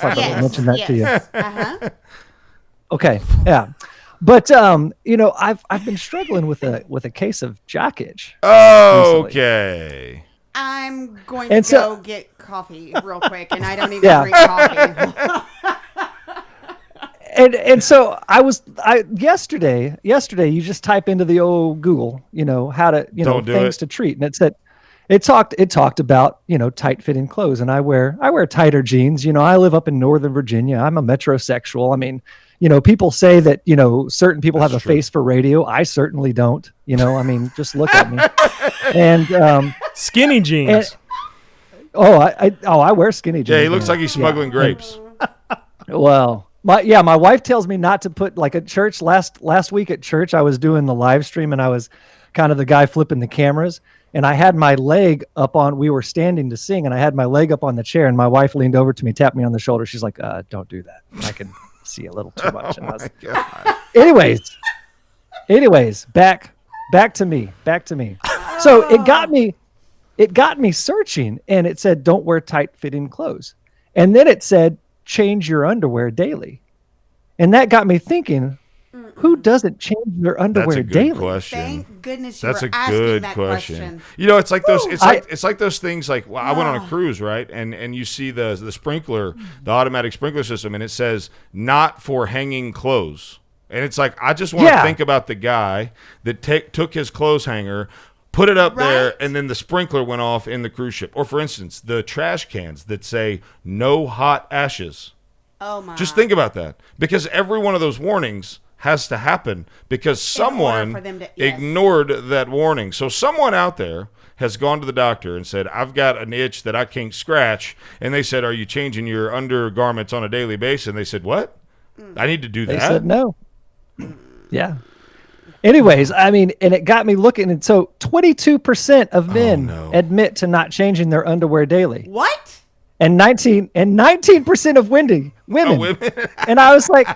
I mentioned that to you. Uh-huh. Okay, yeah. But I've been struggling with a case of jock itch. Okay. I'm going to go get coffee real quick, and I don't even drink coffee. And so yesterday you just type into the old Google, how to things to treat, and it talked about tight fitting clothes, and I wear tighter jeans. I live up in Northern Virginia. I'm a metrosexual. People say that certain people have a face for radio. I certainly don't. Just look at me. And skinny jeans. I wear skinny jeans. Yeah, he looks like he's smuggling grapes. Well. My wife tells me not to put at church last week at church. I was doing the live stream and I was kind of the guy flipping the cameras, and I had my leg up on. We were standing to sing, and I had my leg up on the chair, and my wife leaned over to me, tapped me on the shoulder. She's like, "Don't do that. I can see a little too much." And I was, anyways, back to me. So it got me searching, and it said, "Don't wear tight fitting clothes," and then it said, change your underwear daily. And that got me thinking, who doesn't change their underwear daily? Question. Thank goodness you That's were a asking good that question. It's like those it's like those things I went on a cruise, right? And you see the sprinkler, the automatic sprinkler system, and it says not for hanging clothes. And it's like, I just want to think about the guy that took his clothes hanger, put it up there, and then the sprinkler went off in the cruise ship. Or, for instance, the trash cans that say no hot ashes. Oh, my. Just think about that. Because every one of those warnings has to happen because someone ignored that warning. So someone out there has gone to the doctor and said, I've got an itch that I can't scratch, and they said, are you changing your undergarments on a daily basis? And they said, what? I need to do that? They said no. Yeah. Anyways, I mean, and it got me looking. And so 22% of men admit to not changing their underwear daily. What? And 19% of women. And I was like,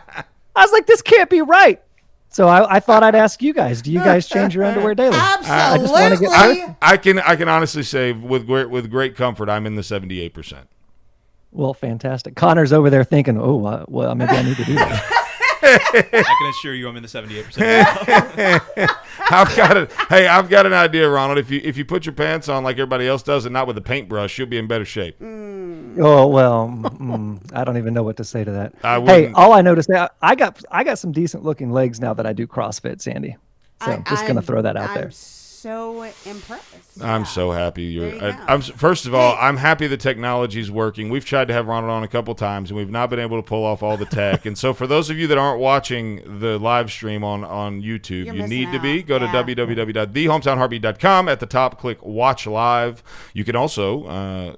this can't be right. So I thought I'd ask you guys, do you guys change your underwear daily? Absolutely. I can honestly say with great comfort, I'm in the 78%. Well, fantastic. Connor's over there thinking, well, maybe I need to do that. I can assure you I'm in the 78%. I've got an idea, Ronald. If you put your pants on like everybody else does and not with a paintbrush, you'll be in better shape. Oh, well, I don't even know what to say to that. Hey, all I know to say, I got some decent looking legs now that I do CrossFit, Sandee. So I'm just going to throw that out there. So impressed. I'm so happy. First of all, I'm happy the technology's working. We've tried to have Ronald on a couple times, and we've not been able to pull off all the tech. And so for those of you that aren't watching the live stream on YouTube, you need to be. Go to www.thehometownheartbeat.com. At the top, click Watch Live. You can also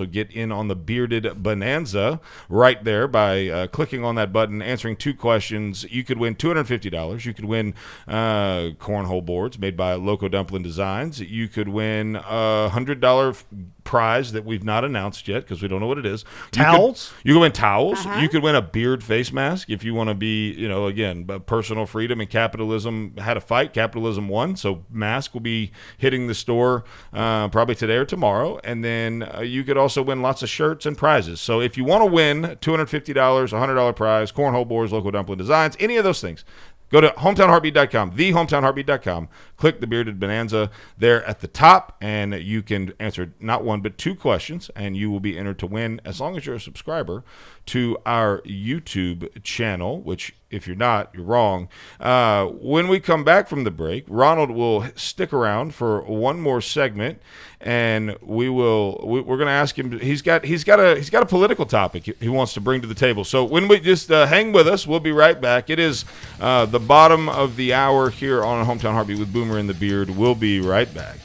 get in on the Bearded Bonanza right there by clicking on that button, answering 2 questions. You could win $250. You could win cornhole boards made by Loco Dumpling Designs. You could win a $100 prize that we've not announced yet because we don't know what it is. Towels? You could win towels. You could win a beard face mask if you want to be, again, personal freedom and capitalism had a fight. Capitalism won, so mask will be hitting the store probably today or tomorrow. And then you could also win lots of shirts and prizes. So if you want to win $250, $100 prize, cornhole boards, Local Dumpling Designs, any of those things, go to hometownheartbeat.com, thehometownheartbeat.com. Click the Bearded Bonanza there at the top, and you can answer not 1 but 2 questions, and you will be entered to win as long as you're a subscriber to our YouTube channel, which if you're not, you're wrong. When we come back from the break, Ronald will stick around for one more segment, and we're going to ask him. He's got a political topic he wants to bring to the table. So when we just hang with us, we'll be right back. It is the bottom of the hour here on Hometown Heartbeat with Boomer and the Beard. We'll be right back.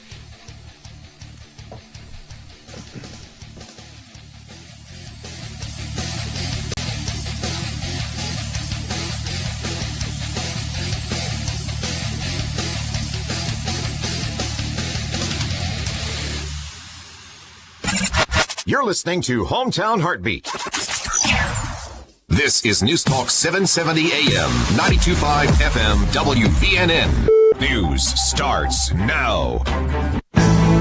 You're listening to Hometown Heartbeat. This is News Talk 770 AM, 92.5 FM, WVNN. News starts now.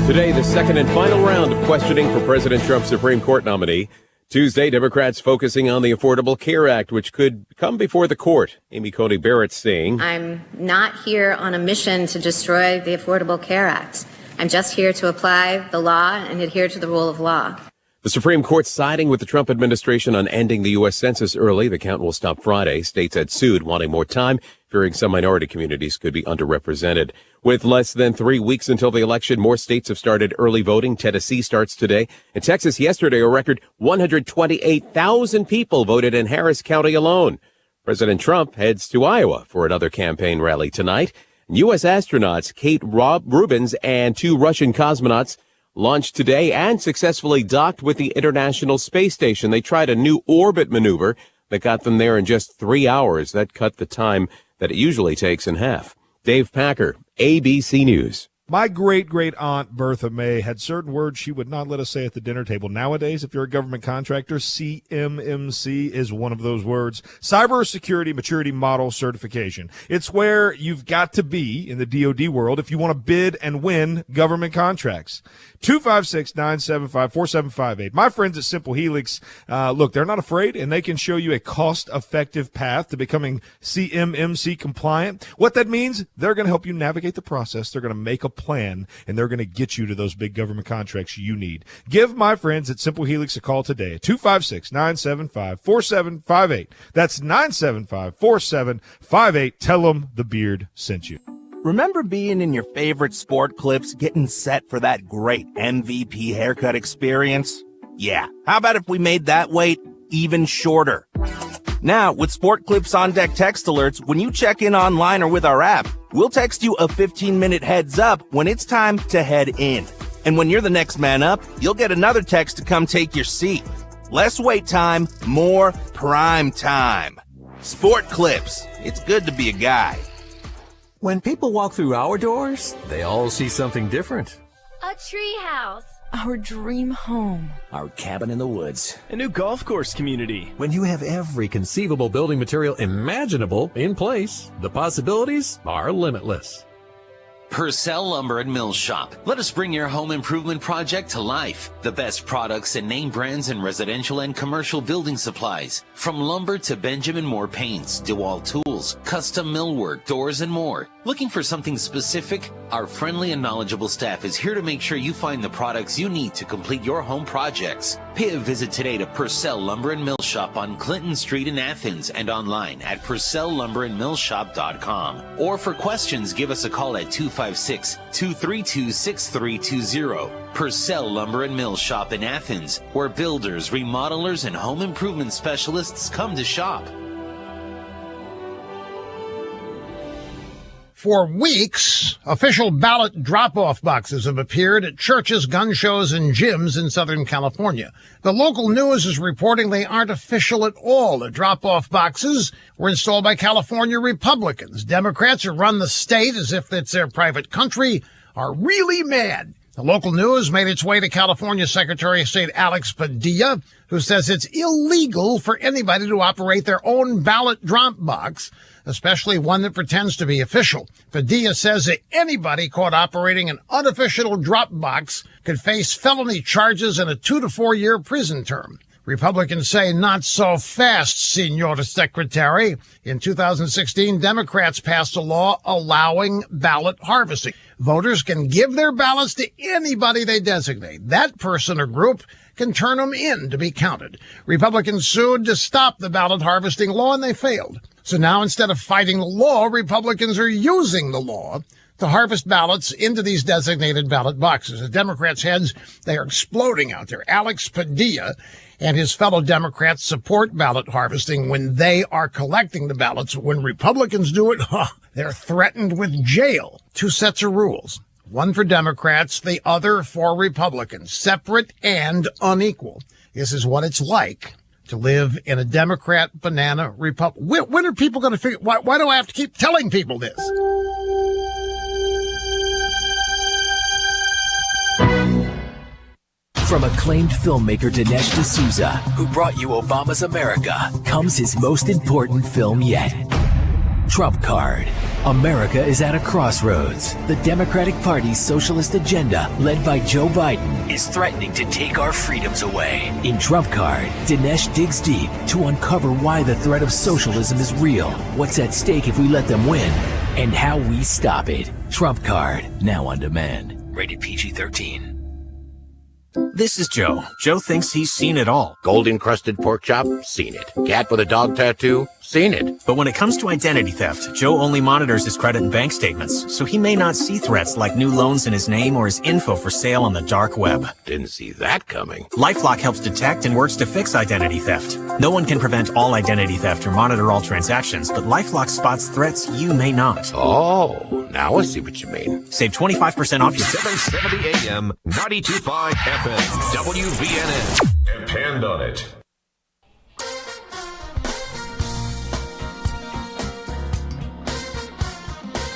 Today, the second and final round of questioning for President Trump's Supreme Court nominee. Tuesday, Democrats focusing on the Affordable Care Act, which could come before the court. Amy Coney Barrett saying, I'm not here on a mission to destroy the Affordable Care Act. I'm just here to apply the law and adhere to the rule of law. The Supreme Court siding with the Trump administration on ending the U.S. Census early. The count will stop Friday. States had sued, wanting more time, fearing some minority communities could be underrepresented. With less than 3 weeks until the election, more states have started early voting. Tennessee starts today. In Texas yesterday, a record 128,000 people voted in Harris County alone. President Trump heads to Iowa for another campaign rally tonight. U.S. astronauts Kate Rubins and 2 Russian cosmonauts launched today and successfully docked with the International Space Station. They tried a new orbit maneuver that got them there in just 3 hours. That cut the time that it usually takes in half. Dave Packer, ABC News. My great-great-aunt Bertha May had certain words she would not let us say at the dinner table. Nowadays, if you're a government contractor, CMMC is one of those words. Cybersecurity Maturity Model Certification. It's where you've got to be in the DoD world if you want to bid and win government contracts. 256-975-4758. My friends at Simple Helix, look, they're not afraid, and they can show you a cost-effective path to becoming CMMC compliant. What that means, they're going to help you navigate the process. They're going to make a plan, and they're going to get you to those big government contracts you need. Give my friends at Simple Helix a call today at 256-975-4758. That's 975-4758. Tell them the Beard sent you. Remember being in your favorite sport clips, getting set for that great MVP haircut experience? Yeah, how about if we made that wait even shorter? Now, with Sport Clips On Deck text alerts, when you check in online or with our app, we'll text you a 15-minute heads up when it's time to head in. And when you're the next man up, you'll get another text to come take your seat. Less wait time, more prime time. Sport Clips. It's good to be a guy. When people walk through our doors, they all see something different. A treehouse. Our dream home. Our cabin in the woods. A new golf course community. When you have every conceivable building material imaginable in place, the possibilities are limitless. Purcell Lumber and Mill Shop. Let us bring your home improvement project to life. The best products and name brands in residential and commercial building supplies. From lumber to Benjamin Moore paints, DeWalt tools, custom millwork, doors, and more. Looking for something specific? Our friendly and knowledgeable staff is here to make sure you find the products you need to complete your home projects. Pay a visit today to Purcell Lumber and Mill Shop on Clinton Street in Athens and online at purcelllumberandmillshop.com. Or for questions, give us a call at 256-232-6320. Purcell Lumber and Mill Shop in Athens, where builders, remodelers, and home improvement specialists come to shop. For weeks, official ballot drop-off boxes have appeared at churches, gun shows, and gyms in Southern California. The local news is reporting they aren't official at all. The drop-off boxes were installed by California Republicans. Democrats who run the state as if it's their private country are really mad. The local news made its way to California Secretary of State Alex Padilla, who says it's illegal for anybody to operate their own ballot drop box, especially one that pretends to be official. Padilla says that anybody caught operating an unofficial drop box could face felony charges and a 2 to 4 year prison term. Republicans say not so fast, Senor Secretary. In 2016, Democrats passed a law allowing ballot harvesting. Voters can give their ballots to anybody they designate. That person or group can turn them in to be counted. Republicans sued to stop the ballot harvesting law, and they failed. So now, instead of fighting the law, Republicans are using the law to harvest ballots into these designated ballot boxes. The Democrats' heads, they are exploding out there. Alex Padilla and his fellow Democrats support ballot harvesting when they are collecting the ballots. When Republicans do it, they're threatened with jail. 2 sets of rules. One for Democrats, the other for Republicans. Separate and unequal. This is what it's like to live in a Democrat banana republic. When are people going to figure, why do I have to keep telling people this? From acclaimed filmmaker Dinesh D'Souza, who brought you Obama's America, comes his most important film yet. Trump Card. America is at a crossroads. The Democratic Party's socialist agenda, led by Joe Biden, is threatening to take our freedoms away. In Trump Card, Dinesh digs deep to uncover why the threat of socialism is real, what's at stake if we let them win, and how we stop it. Trump Card, now on demand. Rated PG-13. This is Joe. Joe thinks he's seen it all. Gold-encrusted pork chop? Seen it. Cat with a dog tattoo? Seen it. But when it comes to identity theft, Joe only monitors his credit and bank statements, so he may not see threats like new loans in his name or his info for sale on the dark web. Didn't see that coming. LifeLock helps detect and works to fix identity theft. No one can prevent all identity theft or monitor all transactions, but LifeLock spots threats you may not. Oh, now I see what you mean. Save 25% off your 770 AM, 92.5 FM, WVNN. Depend on it.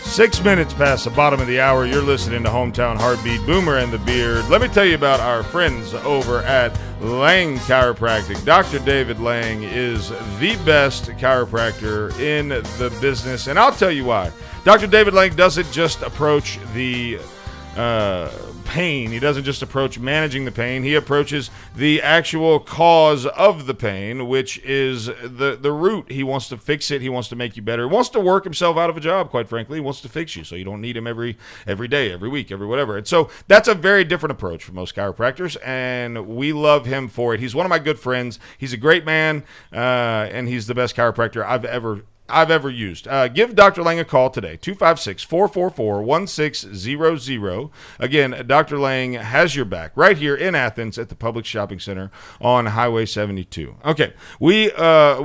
Six minutes past the bottom of the hour. You're listening to Hometown Heartbeat, Boomer and the Beard. Let me tell you about our friends over at Lang Chiropractic. Dr. David Lang is the best chiropractor in the business, and I'll tell you why. Dr. David Lang doesn't just approach the pain. He doesn't just approach managing the pain. He approaches the actual cause of the pain, which is the root. He wants to fix it. He wants to make you better. He wants to work himself out of a job, quite frankly. He wants to fix you so you don't need him every day, every week, every whatever. And so that's a very different approach for most chiropractors, and we love him for it. He's one of my good friends. He's a great man, and he's the best chiropractor I've ever I've ever used. Give Dr. Lang a call today, 256-444-1600. Again, Dr. Lang has your back right here in Athens at the Public Shopping Center on Highway 72. Okay, we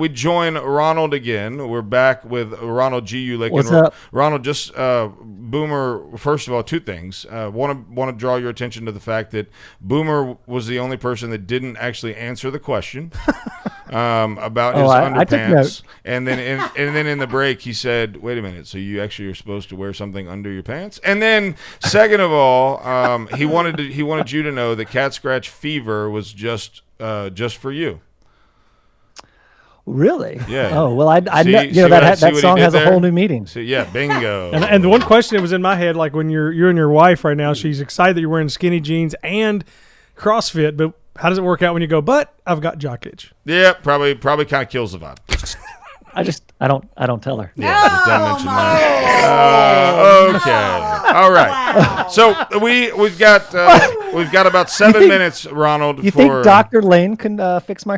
join Ronald again. We're back with Ronald G. Gulick. What's up? Ronald, just Boomer, first of all, two things. Want to draw your attention to the fact that Boomer was the only person that didn't actually answer the question about his underpants. And then in the break, he said, wait a minute, so you actually are supposed to wear something under your pants? And then, second of all, he wanted you to know that Cat Scratch Fever was just for you. Really? Yeah. Oh, well, that song has a whole new meaning. So, yeah, bingo. And the one question that was in my head, like when you're and your wife right now, she's excited that you're wearing skinny jeans and CrossFit, but how does it work out when you go, but I've got jock itch? Yeah, probably kind of kills the vibe. I don't tell her. Yeah, I just didn't mention that. Okay. All right. So we've got about 7 minutes, Ronald. You think Dr. Lane can fix my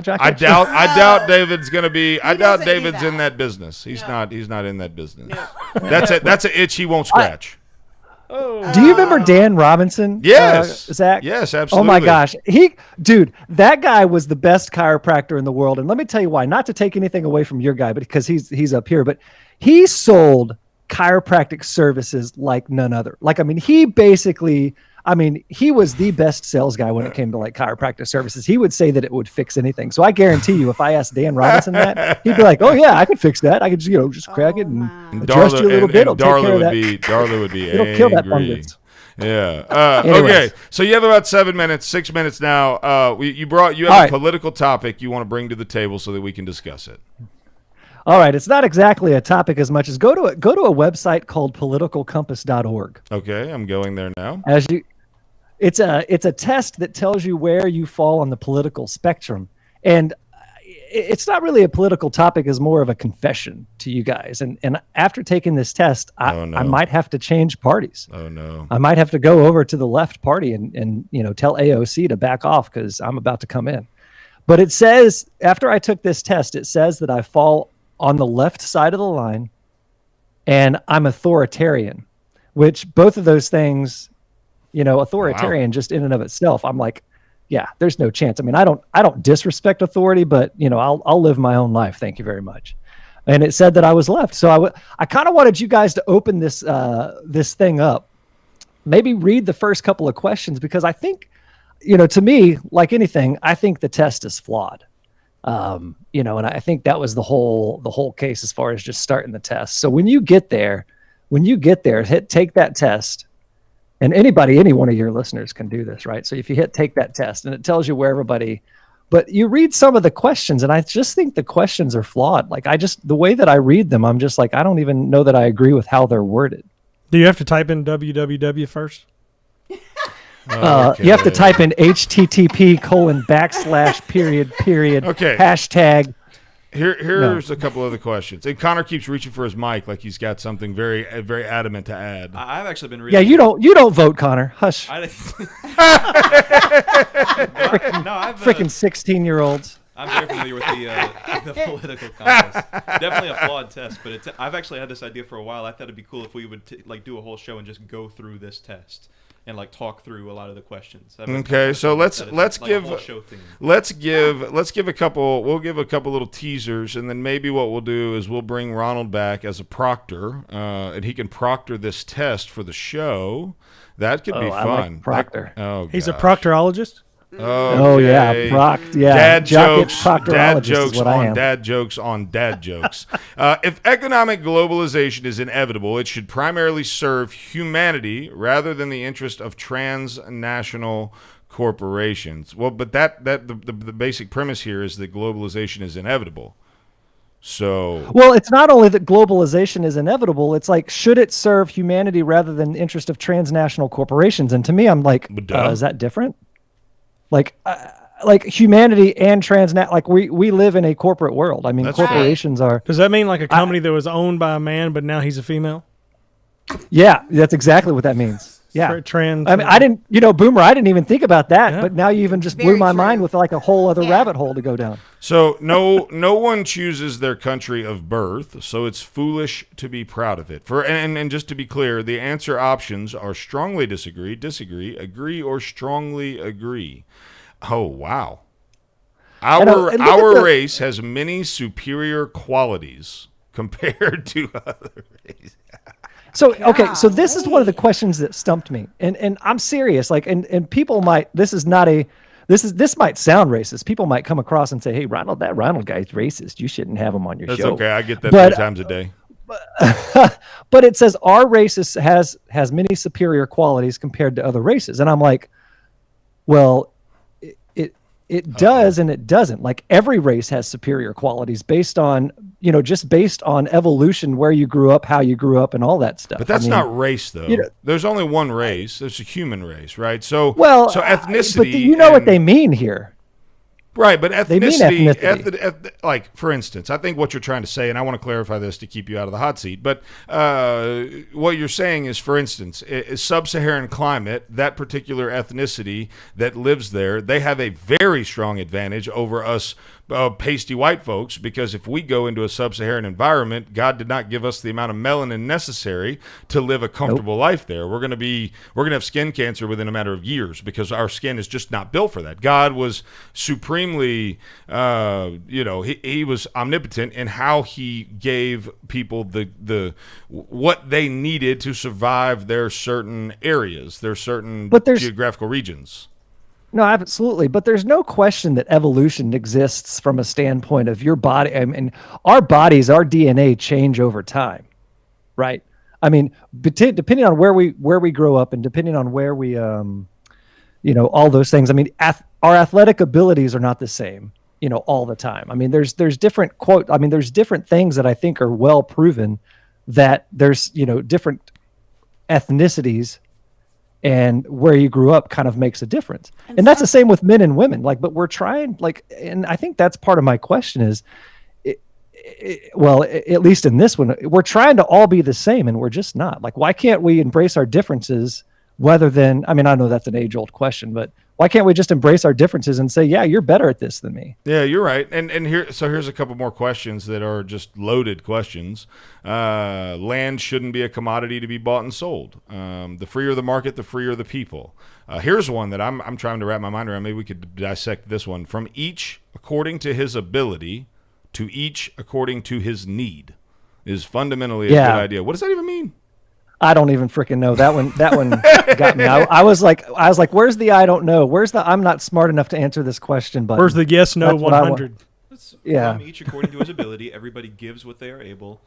jock itch? I doubt David's going to be. I doubt David's in that business. He's not in that business. That's an itch he won't scratch. Do you remember Dan Robinson? Yes. Zach? Yes, absolutely. Oh my gosh. That guy was the best chiropractor in the world. And let me tell you why. Not to take anything away from your guy, but because he's up here, but he sold chiropractic services like none other. Like, I mean, he was the best sales guy when it came to like chiropractic services. He would say that it would fix anything. So I guarantee you, if I asked Dan Robinson that, he'd be like, "Oh yeah, I could fix that. I could just crack it and adjust you a little bit. It'll take care of that. Darla would be It'll angry. Kill that fungus." Yeah. Anyways. Okay. So you have about 7 minutes, 6 minutes now. You have a political topic you want to bring to the table so that we can discuss it. All right, it's not exactly a topic as much as go to a website called politicalcompass.org. Okay, I'm going there now. It's a test that tells you where you fall on the political spectrum, and it's not really a political topic; it's more of a confession to you guys. And after taking this test, I might have to change parties. Oh no! I might have to go over to the left party and tell AOC to back off because I'm about to come in. But it says after I took this test, it says that I fall on the left side of the line, and I'm authoritarian, which both of those things, authoritarian just in and of itself, I'm like, yeah, there's no chance. I mean, I don't disrespect authority, but I'll live my own life. Thank you very much. And it said that I was left. So I kind of wanted you guys to open this thing up, maybe read the first couple of questions, because I think, to me, like anything, I think the test is flawed. And I think that was the whole case as far as just starting the test. So when you get there, take that test, and any one of your listeners can do this, right? So if you take that test and it tells you where everybody, but you read some of the questions and I just think the questions are flawed. Like the way that I read them, I'm just like, I don't even know that I agree with how they're worded. Do you have to type in www first? Okay. You have to type in http:// Okay. hashtag. Here's a couple other questions. And Connor keeps reaching for his mic like he's got something very, very adamant to add. I've actually been reading. Yeah, you don't vote, Connor. Hush. Freaking 16-year-olds. I'm very familiar with the political compass. Definitely a flawed test, but I've actually had this idea for a while. I thought it'd be cool if we would do a whole show and just go through this test and talk through a lot of the questions. Okay, so let's give a couple. We'll give a couple little teasers, and then maybe what we'll do is we'll bring Ronald back as a proctor, and he can proctor this test for the show. That could be fun. Like proctor. He's a proctorologist. Okay. Oh yeah, Dad jokes on dad jokes. If economic globalization is inevitable, it should primarily serve humanity rather than the interest of transnational corporations. Well, but the basic premise here is that globalization is inevitable. So well, it's not only that globalization is inevitable, it's like, should it serve humanity rather than the interest of transnational corporations? And to me, I'm like, is that different? Like humanity and transnat, like we live in a corporate world. I mean, that's corporations are. Does that mean like a company that was owned by a man, but now he's a female? Yeah, that's exactly what that means. Yeah. Trans. I mean, I didn't, Boomer, I didn't even think about that, but now you even just blew Very my true. mind with like a whole other rabbit hole to go down. So no one chooses their country of birth, so it's foolish to be proud of it. And just to be clear, the answer options are strongly disagree, agree, or strongly agree. Oh, wow. Our race has many superior qualities compared to other races. So, okay, so this is one of the questions that stumped me. And I'm serious. Like, and people might, this might sound racist. People might come across and say, hey, Ronald, that Ronald guy's racist. You shouldn't have him on your show. That's okay. I get that 3 times a day. But it says our race has many superior qualities compared to other races. And I'm like, well, it does and it doesn't. Like every race has superior qualities based on, just based on evolution, where you grew up, how you grew up, and all that stuff. But that's not race, though. There's only one race. There's a human race, right? So ethnicity. But you know what they mean here. Right, but ethnicity, ethnicity. like, for instance, I think what you're trying to say, and I want to clarify this to keep you out of the hot seat, but what you're saying is, for instance, sub-Saharan climate, that particular ethnicity that lives there, they have a very strong advantage over us pasty white folks, because if we go into a sub-Saharan environment, God did not give us the amount of melanin necessary to live a comfortable life there. We're going to have skin cancer within a matter of years because our skin is just not built for that. God was supremely, he was omnipotent in how he gave people the what they needed to survive their certain areas, their certain geographical regions. No, absolutely. But there's no question that evolution exists from a standpoint of your body. I mean, our bodies, our DNA change over time, right? I mean, depending on where we grow up and depending on where we, all those things. I mean, our athletic abilities are not the same, all the time. I mean, there's different there's different things that I think are well proven that there's, different ethnicities and where you grew up kind of makes a difference. And that's the same with men and women. But we're trying, and I think that's part of my question is, well, at least in this one, we're trying to all be the same and we're just not. Like, why can't we embrace our differences rather than, I know that's an age-old question, but why can't we just embrace our differences and say, yeah, you're better at this than me? Yeah, you're right. And here's a couple more questions that are just loaded questions. Land shouldn't be a commodity to be bought and sold. The freer the market, the freer the people. Here's one that I'm trying to wrap my mind around. Maybe we could dissect this one. From each according to his ability to each according to his need is fundamentally a good idea. What does that even mean? I don't even freaking know. That one got me. I was like, where's the I don't know? Where's the I'm not smart enough to answer this question button? Where's the yes, no 100? From each according to his ability, everybody gives what they are able,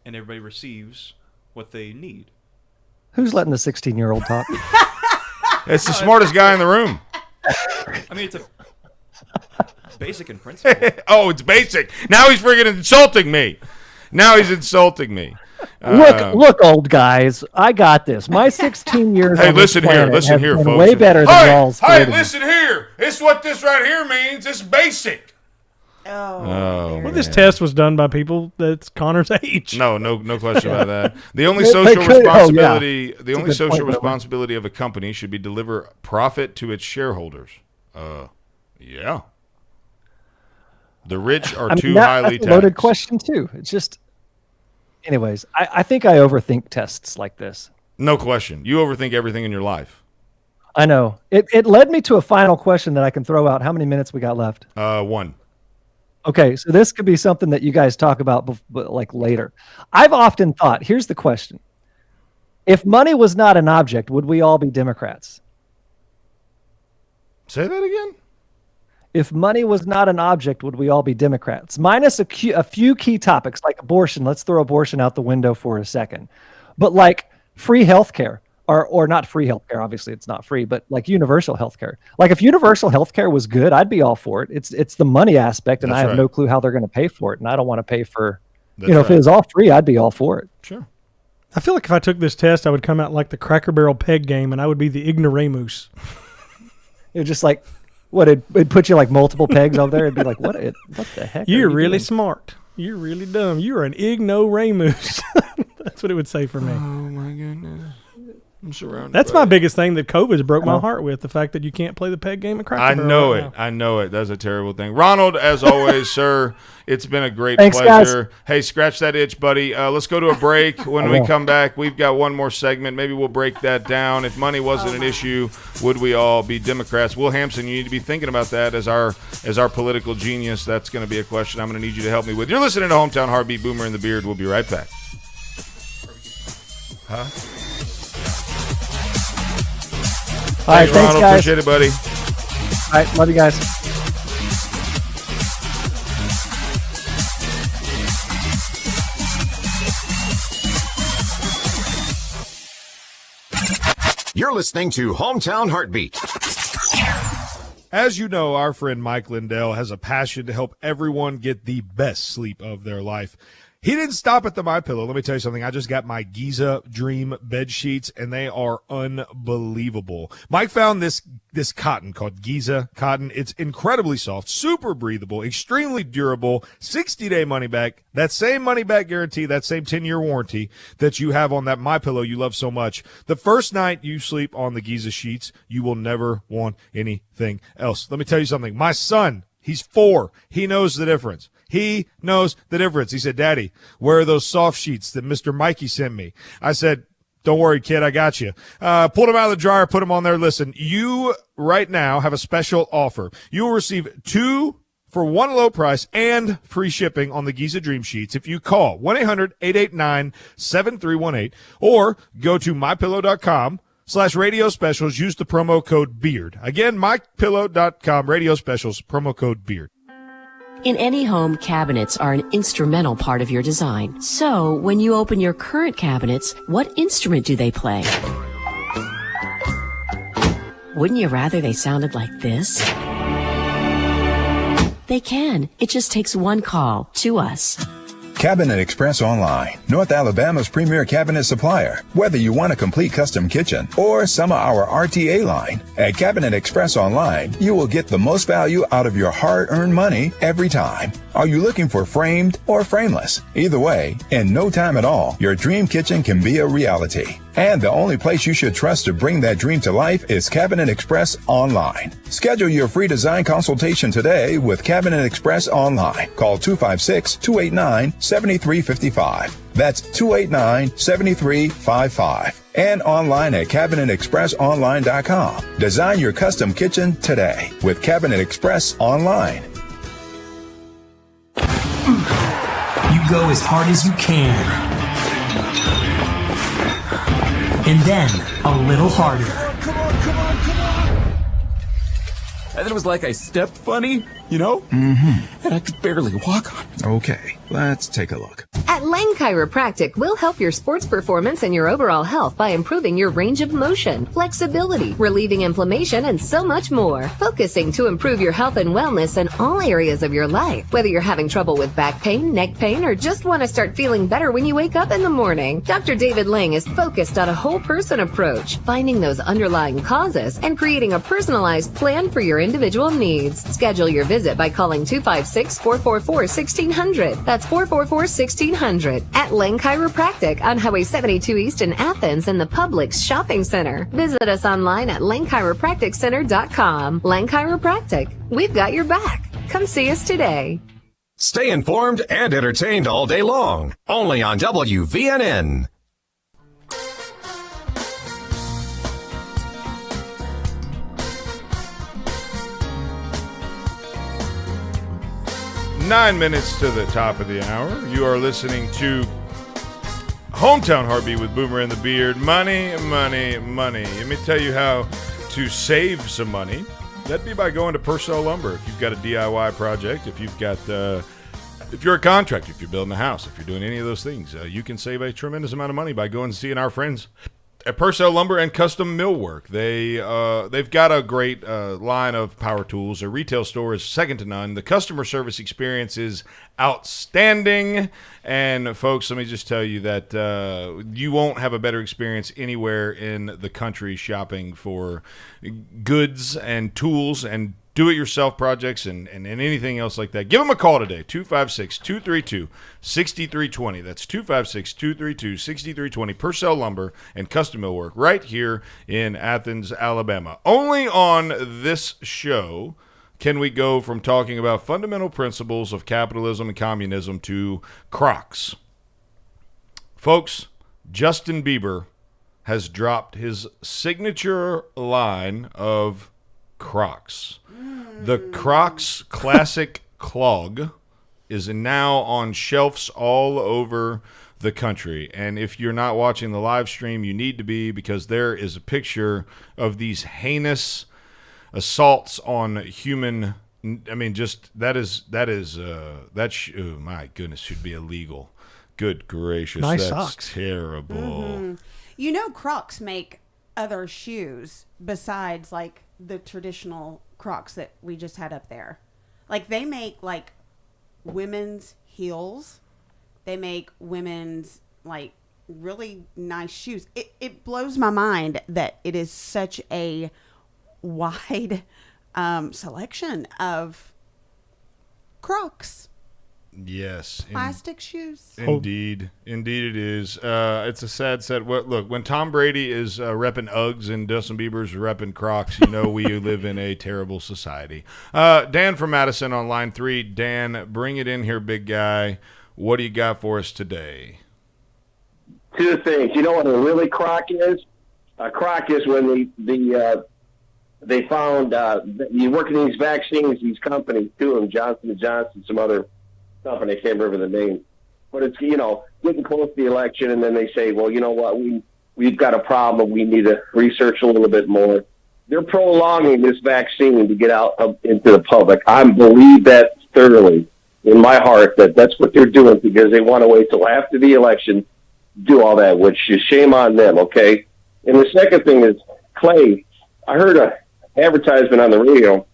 and everybody receives what they need. Who's letting the 16-year-old talk? It's the smartest guy in the room. I mean, it's a basic in principle. Oh, it's basic. Now he's freaking insulting me. Look, old guys, I got this. My 16 years. Hey, listen here, folks. Way better than y'all's. Hey, listen here. It's what this right here means. It's basic. Well, this test was done by people that's Connor's age. No question about that. The only social responsibility, responsibility of a company should be deliver profit to its shareholders. Yeah. The rich are too highly taxed. That's a loaded question too. It's just. Anyways, I think I overthink tests like this. No question. You overthink everything in your life. I know. It led me to a final question that I can throw out. How many minutes we got left? 1. Okay, so this could be something that you guys talk about later. I've often thought, here's the question. If money was not an object, would we all be Democrats? Say that again? If money was not an object, would we all be Democrats? Minus a few key topics like abortion. Let's throw abortion out the window for a second. But like free healthcare, or not free healthcare, obviously it's not free, but like universal healthcare. Like if universal healthcare was good, I'd be all for it. It's the money aspect, and I have no clue how they're going to pay for it, and I don't want to pay for. If it was all free, I'd be all for it. Sure. I feel like if I took this test, I would come out like the Cracker Barrel peg game, and I would be the ignoramus. It's just like. What, it'd put you like multiple pegs over there? It'd be like, what the heck? You're really smart. You're really dumb. You're an ignoramus. That's what it would say for me. Oh, my goodness. I'm surrounded. That's by my it. biggest thing that COVID's broke my heart with, the fact that you can't play the peg game at Cracker I Barrel know right it. now. I know it. That's a terrible thing. Ronald, as always, sir, it's been a great Thanks, pleasure. guys. Hey, scratch that itch, buddy. Let's go to a break. When we come back, we've got one more segment. Maybe we'll break that down. If money wasn't an issue, would we all be Democrats? Will Hampson, you need to be thinking about that as our political genius. That's going to be a question I'm going to need you to help me with. You're listening to Hometown Heartbeat, Boomer and the Beard. We'll be right back. Huh? All right, thanks, Ronald. guys. Appreciate it, buddy. All right, love you guys. You're listening to Hometown Heartbeat. As you know, our friend Mike Lindell has a passion to help everyone get the best sleep of their life. He didn't stop at the MyPillow. Let me tell you something. I just got my Giza Dream bed sheets, and they are unbelievable. Mike found this cotton called Giza cotton. It's incredibly soft, super breathable, extremely durable, 60-day money back. That same money back guarantee, that same 10-year warranty that you have on that MyPillow you love so much. The first night you sleep on the Giza sheets, you will never want anything else. Let me tell you something. My son, he's 4. He knows the difference. He knows the difference. He said, Daddy, where are those soft sheets that Mr. Mikey sent me? I said, don't worry, kid, I got you. Pulled them out of the dryer, put them on there. Listen, you right now have a special offer. You will receive 2 for one low price and free shipping on the Giza Dream Sheets if you call 1-800-889-7318 or go to mypillow.com/radio specials. Use the promo code BEARD. Again, mypillow.com, radio specials, promo code BEARD. In any home, cabinets are an instrumental part of your design. So, when you open your current cabinets, what instrument do they play? Wouldn't you rather they sounded like this? They can. It just takes one call to us. Cabinet Express Online, North Alabama's premier cabinet supplier. Whether you want a complete custom kitchen or some of our RTA line, at Cabinet Express Online, you will get the most value out of your hard-earned money every time. Are you looking for framed or frameless? Either way, in no time at all, your dream kitchen can be a reality. And the only place you should trust to bring that dream to life is Cabinet Express Online. Schedule your free design consultation today with Cabinet Express Online. Call 256-289-7355. That's 289-7355. And online at CabinetExpressOnline.com. Design your custom kitchen today with Cabinet Express Online. You go as hard as you can. And then a little harder. And then it was like I stepped funny, you know? Mm-hmm. And I could barely walk on it. Okay, let's take a look. At Lang Chiropractic, we'll help your sports performance and your overall health by improving your range of motion, flexibility, relieving inflammation, and so much more. Focusing to improve your health and wellness in all areas of your life. Whether you're having trouble with back pain, neck pain, or just want to start feeling better when you wake up in the morning, Dr. David Lang is focused on a whole person approach, finding those underlying causes and creating a personalized plan for your individual needs. Schedule your visit by calling 256-444-1600. That's 444-1600 at Lang Chiropractic on Highway 72 East in Athens in the Publix Shopping Center. Visit us online at langchiropracticcenter.com. Lang Chiropractic, we've got your back. Come see us today. Stay informed and entertained all day long. Only on WVNN. Nine minutes to the top of the hour. You are listening to Hometown Heartbeat with Boomer and the Beard. Money, money, money. Let me tell you how to save some money. That'd be by going to Purcell Lumber. If you've got a DIY project, if you've got, if you're a contractor, if you're building a house, if you're doing any of those things, you can save a tremendous amount of money by going and seeing our friends at Purcell Lumber and Custom Millwork. They've got a great line of power tools. Their retail store is second to none. The customer service experience is outstanding. And folks, let me just tell you that you won't have a better experience anywhere in the country shopping for goods and tools and do-it-yourself projects and anything else like that, give them a call today, 256-232-6320. That's 256-232-6320. Purcell Lumber and Custom Millwork right here in Athens, Alabama. Only on this show can we go from talking about fundamental principles of capitalism and communism to Crocs. Folks, Justin Bieber has dropped his signature line of Crocs. The Crocs Classic Clog is now on shelves all over the country. And if you're not watching the live stream, you need to be, because there is a picture of these heinous assaults on human. I mean, just oh my goodness, should be illegal. Good gracious, nice that's socks. Terrible. Mm-hmm. You know, Crocs make other shoes besides like the traditional Crocs that we just had up there. Like they make like women's heels. They make women's like really nice shoes. It blows my mind that it is such a wide selection of Crocs. Yes. Plastic shoes. Indeed it is. It's a sad set. Look, when Tom Brady is repping Uggs and Justin Bieber's repping Crocs, you know we live in a terrible society. Dan from Madison on line 3. Dan, bring it in here, big guy. What do you got for us today? Two things. You know what a really crock is? A crock is when they found you work in these vaccines, these companies, two of them, Johnson & Johnson, some other company, I can't remember the name. But it's, getting close to the election, and then they say, well, you know what, we've got a problem. We need to research a little bit more. They're prolonging this vaccine to get out into the public. I believe that thoroughly in my heart that that's what they're doing, because they want to wait till after the election to do all that, which is shame on them, okay? And the second thing is, Clay, I heard an advertisement on the radio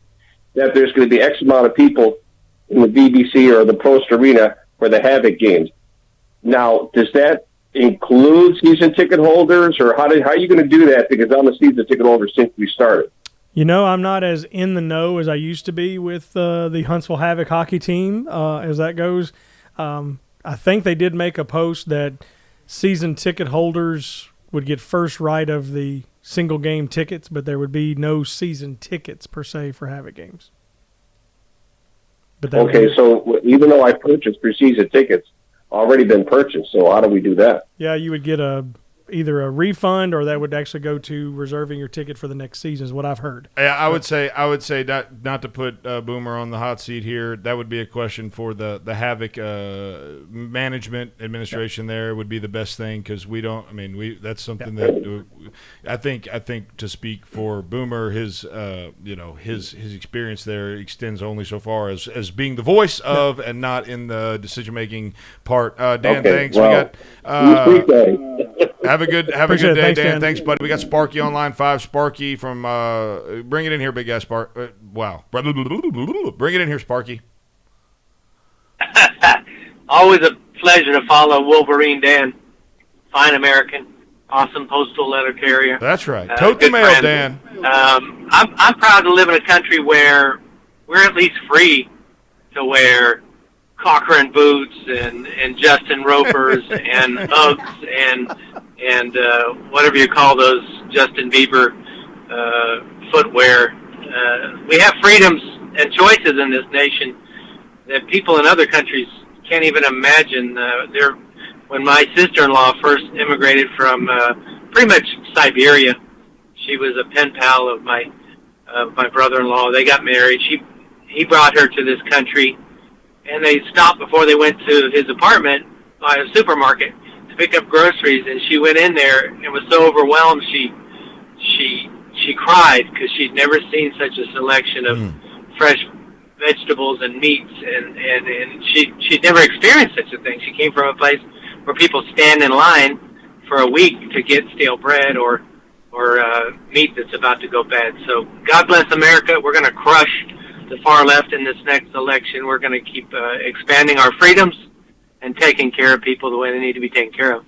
that there's going to be X amount of people in the BBC or the Post Arena for the Havoc games. Now, does that include season ticket holders, or how are you going to do that? Because I'm a season ticket holder since we started. I'm not as in the know as I used to be with the Huntsville Havoc hockey team as that goes. I think they did make a post that season ticket holders would get first right of the single game tickets, but there would be no season tickets per se for Havoc games. But okay, so even though I purchased pre-season tickets, already been purchased, so how do we do that? Yeah, you would get either a refund, or that would actually go to reserving your ticket for the next season, is what I've heard. Yeah, I would say not to put Boomer on the hot seat here. That would be a question for the Havoc management administration. There would be the best thing, because we don't. I mean, that's something that I think to speak for Boomer, his experience there extends only so far as being the voice of and not in the decision making part. Dan, okay, thanks. Well, we got. Have a good day, Thanks, Dan. Thanks, buddy. We got Sparky on line 5. Sparky from bring it in here, big guy. Wow. Bring it in here, Sparky. Always a pleasure to follow Wolverine Dan. Fine American. Awesome postal letter carrier. That's right. Tote the mail, friend. Dan. I'm proud to live in a country where we're at least free to wear Cochran boots and Justin Ropers and Uggs and whatever you call those Justin Bieber footwear. We have freedoms and choices in this nation that people in other countries can't even imagine. When my sister-in-law first immigrated from pretty much Siberia, she was a pen pal of my brother-in-law. They got married. He brought her to this country, and they stopped before they went to his apartment by a supermarket to pick up groceries, and she went in there and was so overwhelmed she cried, because she'd never seen such a selection of fresh vegetables and meats, and she'd never experienced such a thing. She came from a place where people stand in line for a week to get stale bread or meat that's about to go bad. So God bless America. We're going to crush the far left in this next election. We're going to keep expanding our freedoms and taking care of people the way they need to be taken care of.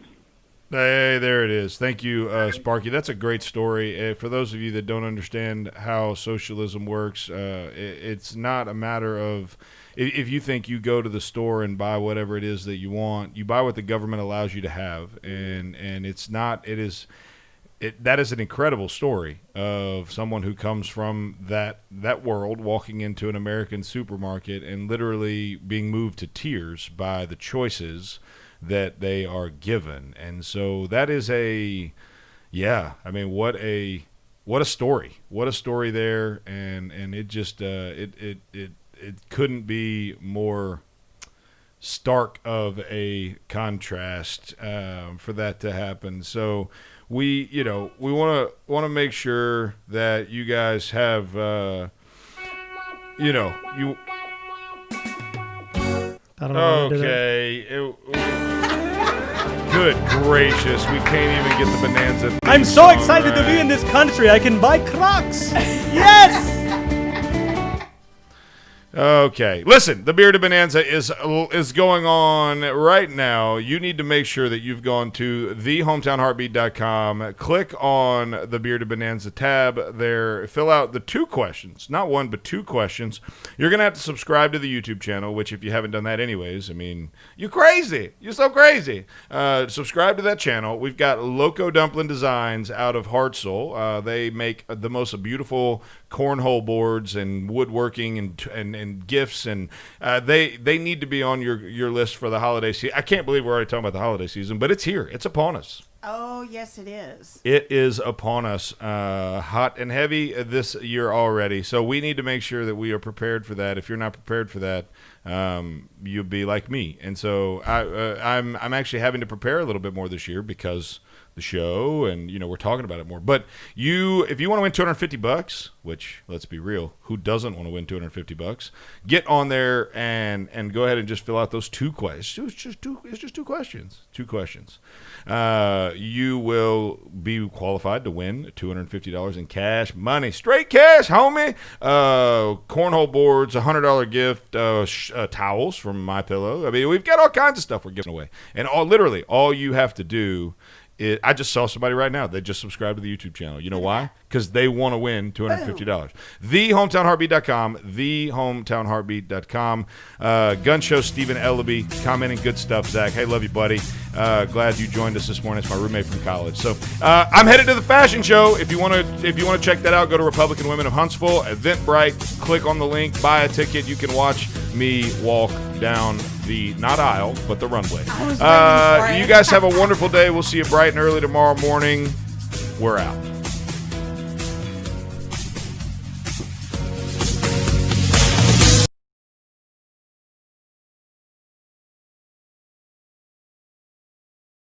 Hey, there it is. Thank you, Sparky. That's a great story. For those of you that don't understand how socialism works, it's not a matter of if you think you go to the store and buy whatever it is that you want, you buy what the government allows you to have, and it's not. That is an incredible story of someone who comes from that world, walking into an American supermarket and literally being moved to tears by the choices that they are given. And so that is what a story there. And it just, it couldn't be more stark of a contrast, for that to happen. So we want to make sure that you guys have, I don't know. Okay. Good gracious. We can't even get the Bonanza. I'm so excited to be in this country. I can buy Crocs. Yes! Okay. Listen, the Bearded Bonanza is going on right now. You need to make sure that you've gone to thehometownheartbeat.com. Click on the Bearded Bonanza tab there. Fill out the 2 questions. Not 1, but 2 questions. You're going to have to subscribe to the YouTube channel, which if you haven't done that anyways, I mean, you're crazy. You're so crazy. Subscribe to that channel. We've got Loco Dumpling Designs out of Hartselle. They make the most beautiful cornhole boards and woodworking and gifts, and they need to be on your list for the holiday season. I can't believe we're already talking about the holiday season, but it's here. It's upon us. Oh, yes, it is. It is upon us, hot and heavy this year already. So we need to make sure that we are prepared for that. If you're not prepared for that, you'll be like me. And so I'm actually having to prepare a little bit more this year because the show, and we're talking about it more. But if you want to win $250, which, let's be real, who doesn't want to win $250? Get on there and go ahead and just fill out those 2 questions. It's just 2 questions. 2 questions. You will be qualified to win $250 in cash money, straight cash, homie. Cornhole boards, $100 gift, towels from MyPillow. I mean, we've got all kinds of stuff we're giving away, and literally all you have to do. I just saw somebody right now. They just subscribed to the YouTube channel. You know why? Because they want to win $250. TheHometownHeartbeat.com. TheHometownHeartbeat.com. Gun Show Stephen Ellaby commenting good stuff. Zach, hey, love you, buddy. Glad you joined us this morning. It's my roommate from college. So I'm headed to the fashion show. If you want to check that out, go to Republican Women of Huntsville, Eventbrite. Click on the link, buy a ticket. You can watch me walk down the not aisle, but the runway. You guys have a wonderful day. We'll see you bright and early tomorrow morning. We're out.